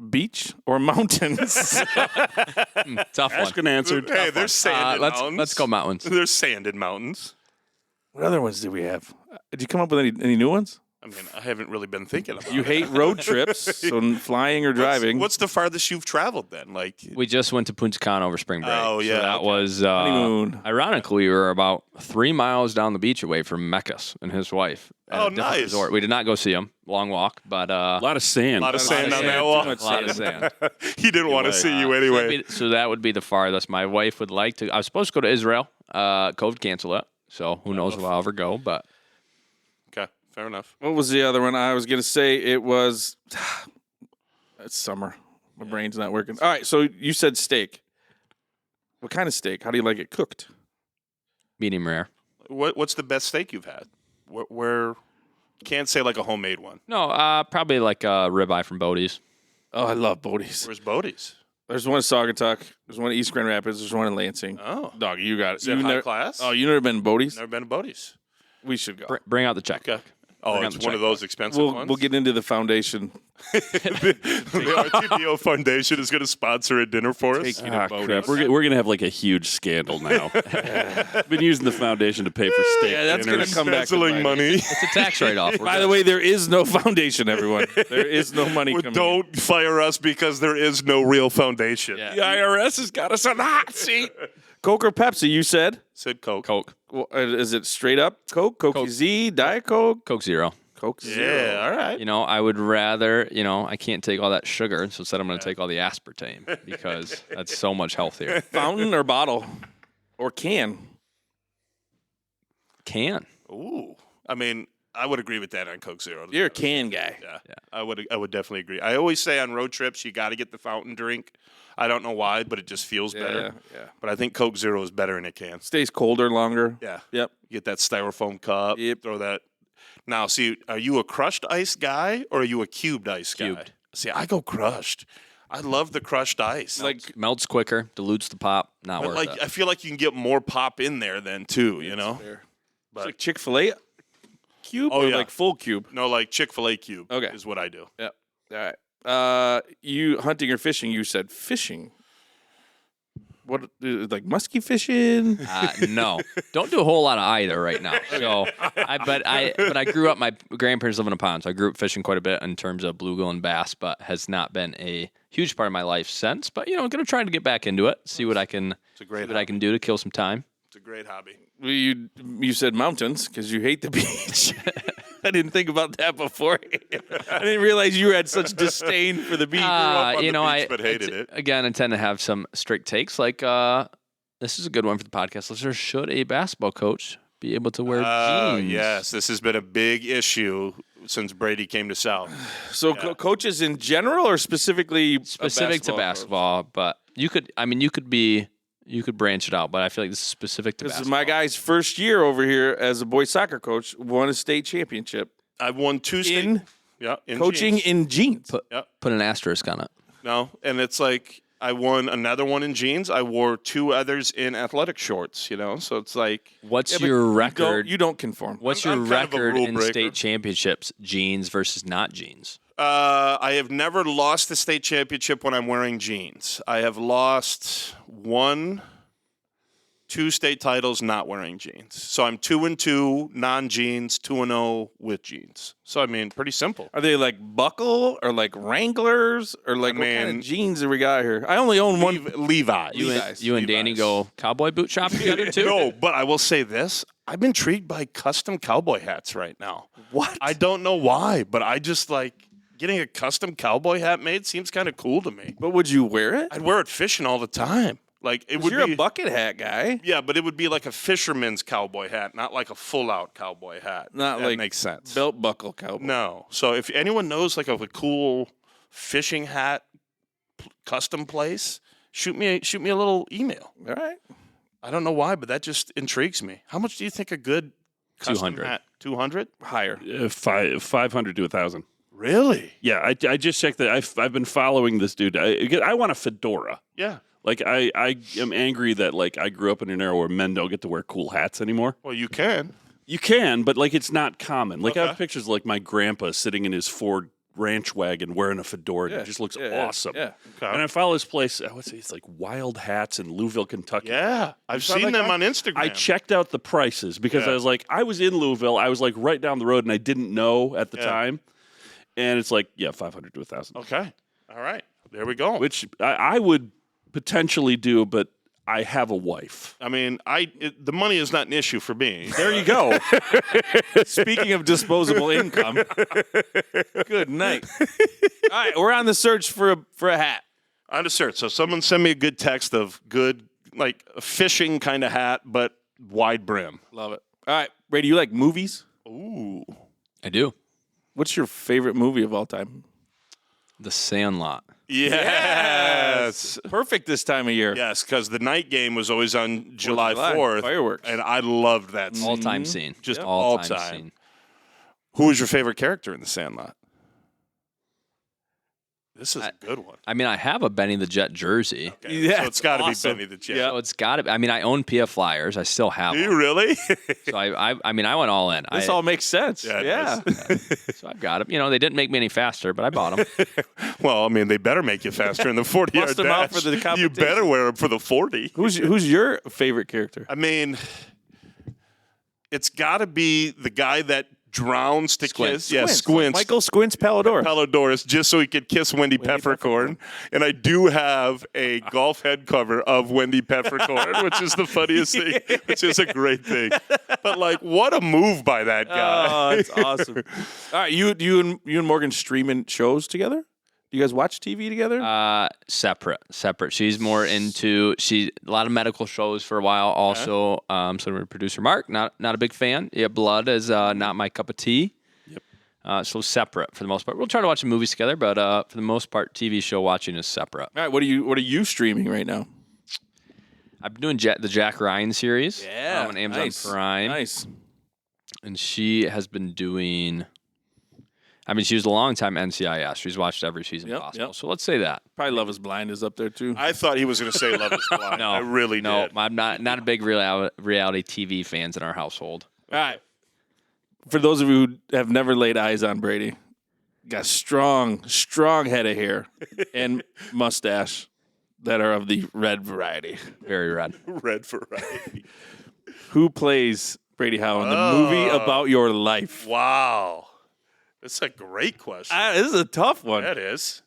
Beach or mountains? tough one. Asked and answered. Hey, there's sand in let's mountains. let's go mountains. There's sand in mountains. What other ones did we have? Did you come up with any new ones? I mean, I haven't really been thinking about You it. hate road trips, so flying or driving. What's the farthest you've traveled then? Like, We just went to Punta Cana over spring break. Oh, yeah, so that okay. was Honeymoon. ironically we were about 3 miles down the beach away from Mecca's and his wife. At Oh, a different nice. resort. We did not go see him. Long walk, but A lot of sand. a lot of sand on sand, that too wall. much a lot of sand. He didn't want to see you anyway. So that would be the farthest. My wife would like to. I was supposed to go to Israel. COVID canceled it. So who knows if I'll ever go. But Okay, fair enough. What was the other one? I was going to say it was. It's summer. My brain's not working. All right, so you said steak. What kind of steak? How do you like it cooked? medium rare. What's the best steak you've had? Where can't say like a homemade one. No, probably like a ribeye from Bodie's. Oh, I love Bodie's. Where's Bodie's? There's one in Saugatuck. There's one in East Grand Rapids. There's one in Lansing. Oh, Dog, you got it. is it You high never- class? Oh, you never been to Bodie's? Never been to Bodie's. We should go. Bring out the check. Okay. Oh, Bring out it's the one of checkbook. those expensive We'll ones. get into the foundation. the RTBO Foundation is going to sponsor a dinner for us. Take you to Ah, Bodie's. crap. We're going to have like a huge scandal now. Been using the foundation to pay for steak Yeah, that's dinners. gonna come back to Embezzling bite money. It's a tax write-off. By the way, there is no foundation, everyone. There is no money coming. Don't fire us because there is no real foundation. Yeah. The IRS has got us on the hot seat. Coke or Pepsi, you said? Said Coke. Coke. Well, is it straight up Coke? Coke Z, Diet Coke? Coke Zero. Coke Zero. Yeah, all right. You know, I would rather, I can't take all that sugar, so instead I'm going to take all the aspartame because that's so much healthier. Fountain or bottle? Or can? Can. Ooh. I mean, I would agree with that on Coke Zero. You're a can guy. Yeah. I would definitely agree. I always say on road trips you got to get the fountain drink. I don't know why, but it just feels better. Yeah. But I think Coke Zero is better in a can. Stays colder longer. Yeah. Yep. You get that styrofoam cup. Yep. Throw that. Now, see, are you a crushed ice guy or are you a cubed ice guy? Cubed. See, I go crushed. I love the crushed ice. Melts quicker, dilutes the pop. Not but worth like it. I feel like you can get more pop in there then too. You know. Fair. But- It's like Chick-fil-A cube Oh, or yeah. like full cube? No, like Chick-fil-A cube. Okay. Is what I do. Yep. All right. You hunting or fishing? You said fishing. What, like musky fishing? No, don't do a whole lot of either right now. So, but I grew up. My grandparents live in a pond, so I grew up fishing quite a bit in terms of bluegill and bass. But has not been a huge part of my life since. But I'm going to try to get back into it. See what I can. It's a great. What I can do to kill some time. It's a great hobby. You said mountains because you hate the beach. I didn't think about that before. I didn't realize you had such disdain for the beach. up on the I beach, but hated it. Again, I tend to have some strict takes. Like this is a good one for the podcast listeners. Should a basketball coach be able to wear jeans? Yes, this has been a big issue since Brady came to South. So coaches in general or specifically Specific to basketball, but you could branch it out, but I feel like this is specific to This is basketball. my guy's first year over here as a boys soccer coach. Won a state championship I've won 2 state. in In coaching jeans. in jeans. Put an asterisk on it. No, and it's like I won another one in jeans. I wore 2 others in athletic shorts. So it's like What's Yeah, but your record? You don't conform. What's I'm your kind of a record rule in breaker. state championships? Jeans versus not jeans. I have never lost the state championship when I'm wearing jeans. I have lost 2 state titles not wearing jeans. So I'm 2-2 non-jeans, 2-0 with jeans. So I mean, pretty simple. Are they like Buckle or like Wranglers or like what kind mean- of jeans do we got here? I only own one. Levi's. You and Danny Levi's. go cowboy boot shopping together too? No, but I will say this. I'm intrigued by custom cowboy hats right now. What? I don't know why, but I just like getting a custom cowboy hat made seems kind of cool to me. But would you wear it? I'd wear it fishing all the time. Like it would You're be a bucket hat guy. Yeah, but it would be like a fisherman's cowboy hat, not like a full-out cowboy hat. Not that like makes sense. Belt buckle cowboy. No. So if anyone knows like of a cool fishing hat custom place, shoot me a little email. All right. I don't know why, but that just intrigues me. How much do you think a good custom 200. hat? 200? Higher. 500 to 1,000. Really? Yeah, I just checked that. I've been following this dude. I want a fedora. Yeah. Like I am angry that like I grew up in an era where men don't get to wear cool hats anymore. Well, you can. You can, but like it's not common. Like I Okay. have pictures of like my grandpa sitting in his Ford ranch wagon wearing a fedora. And it just looks awesome. Yeah. And I follow this place. It's like Wild Hats in Louisville, Kentucky. Yeah. I've saw seen that them guy? on Instagram. I checked out the prices because Yeah. I was in Louisville. I was like right down the road, and I didn't know at the Yeah. time. And it's like 500 to 1,000, Okay. All right. There we go. which I would potentially do, but I have a wife. I mean, the money is not an issue for me. There you go. Speaking of disposable income. Good night. All right, we're on the search for a hat. On a search. So someone send me a good text of good, like a fishing kind of hat, but wide brim. Love it. All right, Brady, you like movies? Ooh. I do. What's your favorite movie of all time? The Sandlot. Yes. Perfect this time of year. Yes, because the night game was always on July July. 4th. Fireworks. And I loved that scene. All-time scene. Just all-time all-time. scene. Who was your favorite character in The Sandlot? This is a good one. I mean, I have a Benny the Jet jersey. Okay, Yeah, so it's got to awesome. be Benny the Jet. Yeah. So it's got to. I mean, I own PF Flyers. I still have Do them. you really? So I mean, I went all in. This all makes sense. Yeah, it Yeah. So I've got them. They didn't make me any faster, but I bought them. Well, I mean, they better make you faster in the 40-yard Bust them out dash. for the You competition. better wear them for the 40. Who's your favorite character? I mean, it's got to be the guy that drowns to Squints. kiss. Yeah, Squints. Michael Squints Pallador. Palladorus, just so he could kiss Wendy Peppercorn. And I do have a golf head cover of Wendy Peppercorn, which is the funniest thing, which is a great thing. But like, what a move by that guy. Oh, that's awesome. All right, you and Morgan streaming shows together? Do you guys watch TV together? Separate. She's more into a lot of medical shows for a while. Also, so we're Producer Marc, not a big fan. Yeah, Blood is not my cup of tea. Yep. So separate for the most part. We'll try to watch some movies together, but for the most part, TV show watching is separate. All right, what are you streaming right now? I've been doing the Jack Ryan series on Amazon nice. Prime. Nice. And she has been doing. I mean, she was a long time NCIS. She's watched every season possible. Yep. So let's say that. Probably Love Is Blind is up there too. I thought he was going to say Love Is Blind. No, I really no, did. I'm not a big reality TV fans in our household. All right. For those of you who have never laid eyes on Brady, got strong head of hair and mustache that are of the red variety. Very red. Red variety. Who plays Brady Howe in the movie about your life? Wow. That's a great question. This is a tough one. That is.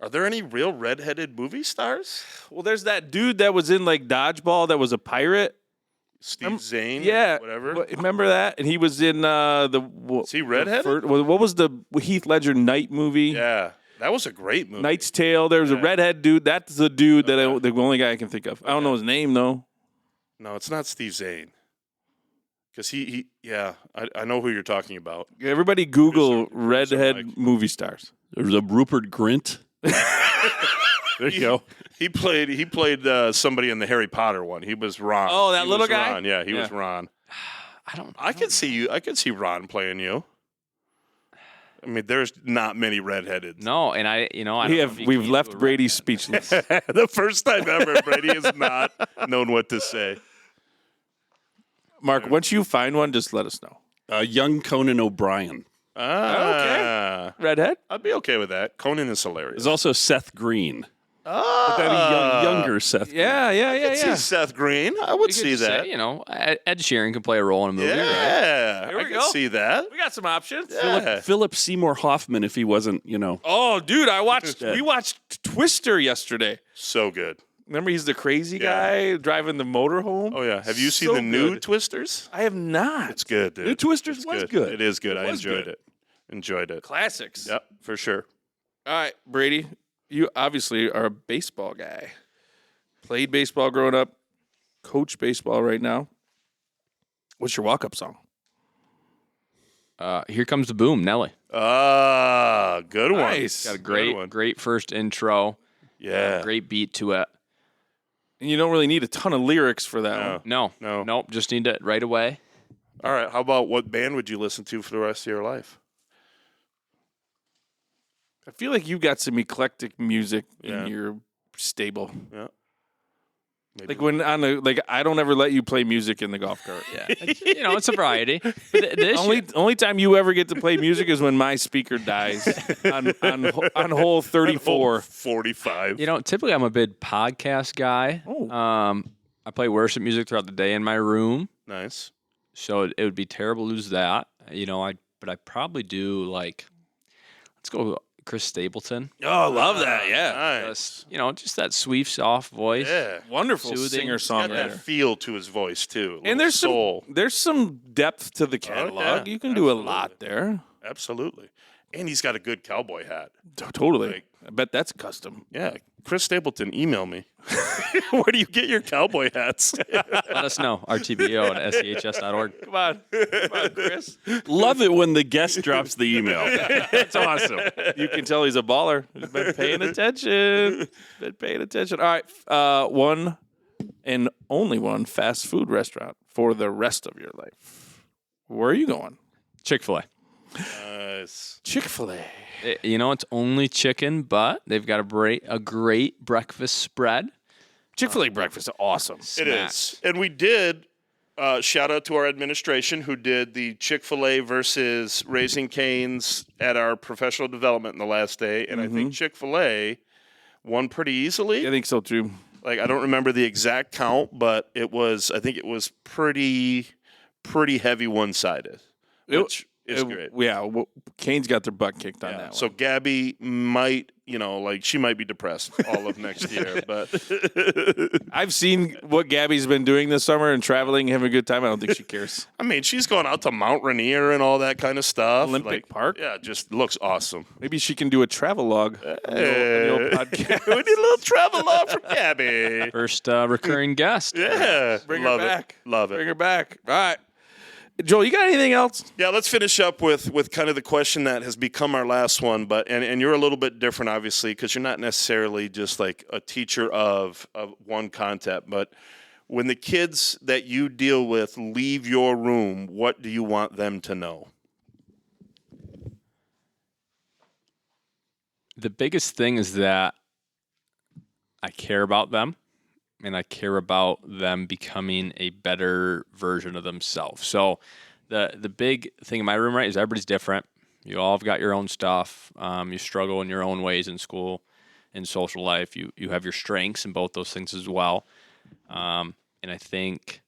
Are there any real redheaded movie stars? Well, there's that dude that was in like Dodgeball that was a pirate. Steve Zane? Yeah, Whatever. Remember that? And he was in Is he redheaded? What was the Heath Ledger Night movie? Yeah. That was a great movie. Knight's Tale. There was a redhead dude. That's the dude the only guy I can think of. I don't know his name though. No, it's not Steve Zane. Because I know who you're talking about. Everybody Google Producer redhead Mike. movie stars. There's a Rupert Grint. There you go. He played somebody in the Harry Potter one. He was Ron. Oh, that He little was guy? Ron. Yeah, he was Yeah. Ron. I could see you. I could see Ron playing you. I mean, there's not many redheaded. No, and I don't know if you can We've do left a Brady redhead. speechless. The first time ever, Brady has not known what to say. Mark, once you find one, just let us know. Young Conan O'Brien. Okay. Redhead? I'd be okay with that. Conan is hilarious. There's also Seth Green. Oh, That'd be younger Seth Green. Yeah. See Seth Green. I would You could see just that. say, Ed Sheeran could play a role in a movie, right? Yeah, Here we I go. can see that. We got some options. Yeah. Philip Seymour Hoffman, if he wasn't, Oh, dude, we watched Twister yesterday. So good. Remember, he's the crazy guy driving the motorhome? Oh, yeah. Have you seen So the new good. Twisters? I have not. It's good, dude. New Twisters It's was good. It is good. I was enjoyed good. it. Enjoyed it. Classics. Yep, for sure. All right, Brady, you obviously are a baseball guy. Played baseball growing up, coach baseball right now. What's your walk-up song? Here Comes the Boom, Nelly. Good one. Nice. Got a Good one. great first intro. Yeah. Great beat to it. And you don't really need a ton of lyrics for that No. one. No. Nope, just need it right away. All right. How about what band would you listen to for the rest of your life? I feel like you got some eclectic music Yeah. in your stable. Yeah. Maybe. Like I don't ever let you play music in the golf cart. Yeah, it's a variety. But this Only time you ever get to play music is when my speaker dies on hole 34. 45. typically I'm a big podcast guy. Oh. I play worship music throughout the day in my room, Nice. so it would be terrible to lose that. But I probably do let's go Chris Stapleton. Oh, love that. Yeah. Nice. Just that sweet, soft voice. Yeah. Wonderful Soothing. Got that singer-songwriter. feel to his voice, too. And there's soul. there's some depth to the catalog. yeah. You can do a Absolutely. lot there. Absolutely. And he's got a good cowboy hat. Totally. Like- I bet that's custom. Yeah. Chris Stapleton, email me. Where do you get your cowboy hats? Let us know. RTBO at SEHS.org. Come on, Chris. Love it when the guest drops the email. That's awesome. You can tell he's a baller. He's been paying attention. All right. One and only one fast food restaurant for the rest of your life. Where are you going? Chick-fil-A. Nice. Chick-fil-A. It's only chicken, but they've got a great breakfast spread. Chick-fil-A breakfast is awesome. It is. And we did, shout out to our administration who did the Chick-fil-A versus Raising Cane's at our professional development in the last day. And I think Chick-fil-A won pretty easily. I think so too. Like, I don't remember the exact count, but I think it was pretty heavy one-sided, which is great. Yeah, Cane's got their butt kicked on Yeah. that So one. Gabby might, she might be depressed all of next year, but I've seen what Gabby's been doing this summer and traveling, having a good time. I don't think she cares. I mean, she's going out to Mount Rainier and all that kind of stuff. Olympic Park? Yeah, just looks awesome. Maybe she can do a travel log on the old podcast. We need a little travel log for Gabby. First recurring guest. Yeah. Bring Love her it. back. Love Bring it. her back. All right. Joel, you got anything else? Yeah, let's finish up with kind of the question that has become our last one, but and you're a little bit different, obviously, because you're not necessarily just like a teacher of one concept, but When the kids that you deal with leave your room, what do you want them to know? The biggest thing is that I care about them, and I care about them becoming a better version of themselves. So the big thing in my room, right, is everybody's different. You all have got your own stuff. You struggle in your own ways in school, in social life. You have your strengths in both those things as well. And I think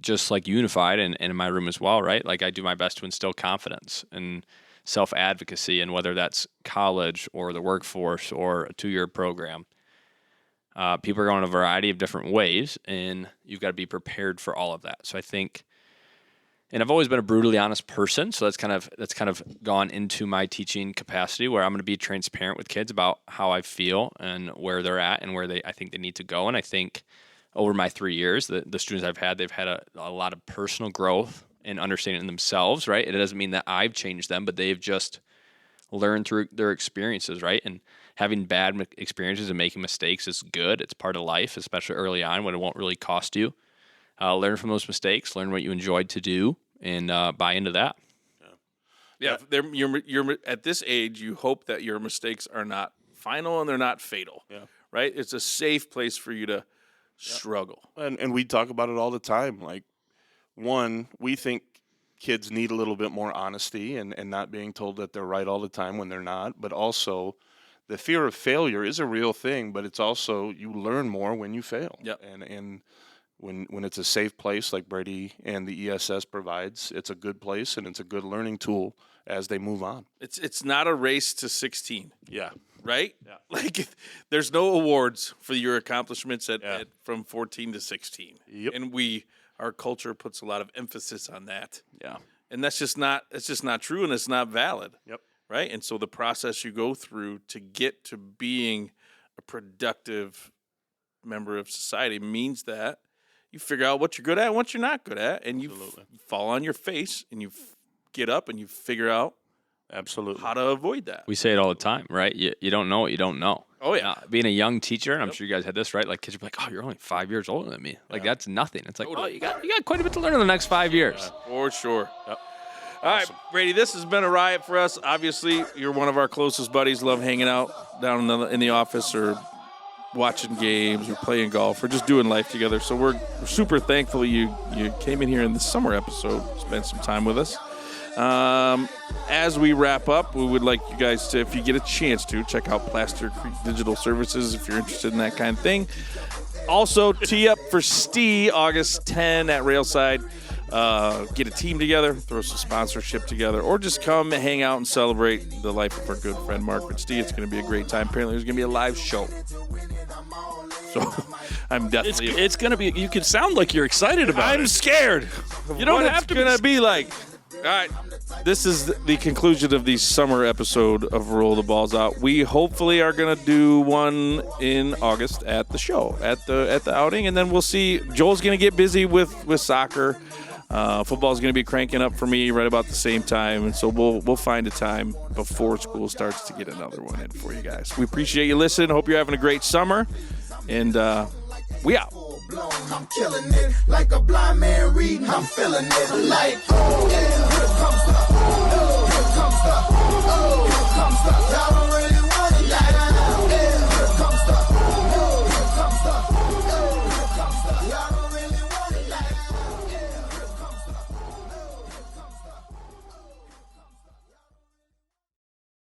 just like Unified and in my room as well, right? Like I do my best to instill confidence and self-advocacy, and whether that's college or the workforce or a 2-year program. People are going a variety of different ways, and you've got to be prepared for all of that. So I think, and I've always been a brutally honest person, so that's kind of gone into my teaching capacity, where I'm going to be transparent with kids about how I feel and where they're at and where I think they need to go. And I think over my 3 years, the students I've had, they've had a lot of personal growth and understanding in themselves, right? It doesn't mean that I've changed them, but they've just learned through their experiences, right? And having bad experiences and making mistakes is good. It's part of life, especially early on when it won't really cost you. Learn from those mistakes, learn what you enjoyed to do, and buy into that. Yeah, you're at this age, you hope that your mistakes are not final and they're not fatal. Yeah. Right? It's a safe place for you to struggle. And we talk about it all the time. Like, one, we think kids need a little bit more honesty and not being told that they're right all the time when they're not. But also, the fear of failure is a real thing, but it's also you learn more when you fail. Yep. And when it's a safe place like Brady and the ESS provides, it's a good place and it's a good learning tool as they move on. It's not a race to 16. Yeah. Right? Yeah. Like there's no awards for your accomplishments at from 14 to 16. Yep. And our culture puts a lot of emphasis on that. Yeah. And that's just not true, and it's not valid. Yep. Right? And so the process you go through to get to being a productive member of society means that you figure out what you're good at and what you're not good at, and you fall on your face and you get up and you figure out Absolutely how to avoid that. We say it all the time, right? You don't know what you don't know. Oh, yeah. Being a young teacher, and I'm sure you guys had this, right? Like kids are like, "Oh, you're only 5 years older than me." Like that's nothing. It's like, Totally. "Oh, you got quite a bit to learn in the next 5 years." For sure. Yep. All right, Brady, this has been a riot for us. Obviously, you're one of our closest buddies. Love hanging out down in the office or watching games or playing golf or just doing life together. So we're super thankful you came in here in the summer episode, spent some time with us. As we wrap up, we would like you guys to, if you get a chance to, check out Plaster Creek Digital Services if you're interested in that kind of thing. Also, tee up for STEE August 10 at Railside. Get a team together, throw some sponsorship together, or just come hang out and celebrate the life of our good friend Mark with STEE. It's going to be a great time. Apparently, there's going to be a live show. So I'm definitely. It's going to be. You can sound like you're excited about it. I'm scared. You don't what have it's to gonna be like. All right, this is the conclusion of the summer episode of Roll the Balls Out. We hopefully are gonna do one in August at the show, at the outing, and then we'll see. Joel's gonna get busy with soccer. Football's gonna be cranking up for me right about the same time, and so we'll find a time before school starts to get another one in for you guys. We appreciate you listening. Hope you're having a great summer, and we out. I'm killing it like a blind man reading. I'm feeling it like, here comes the, here comes the, here comes the. Y'all don't really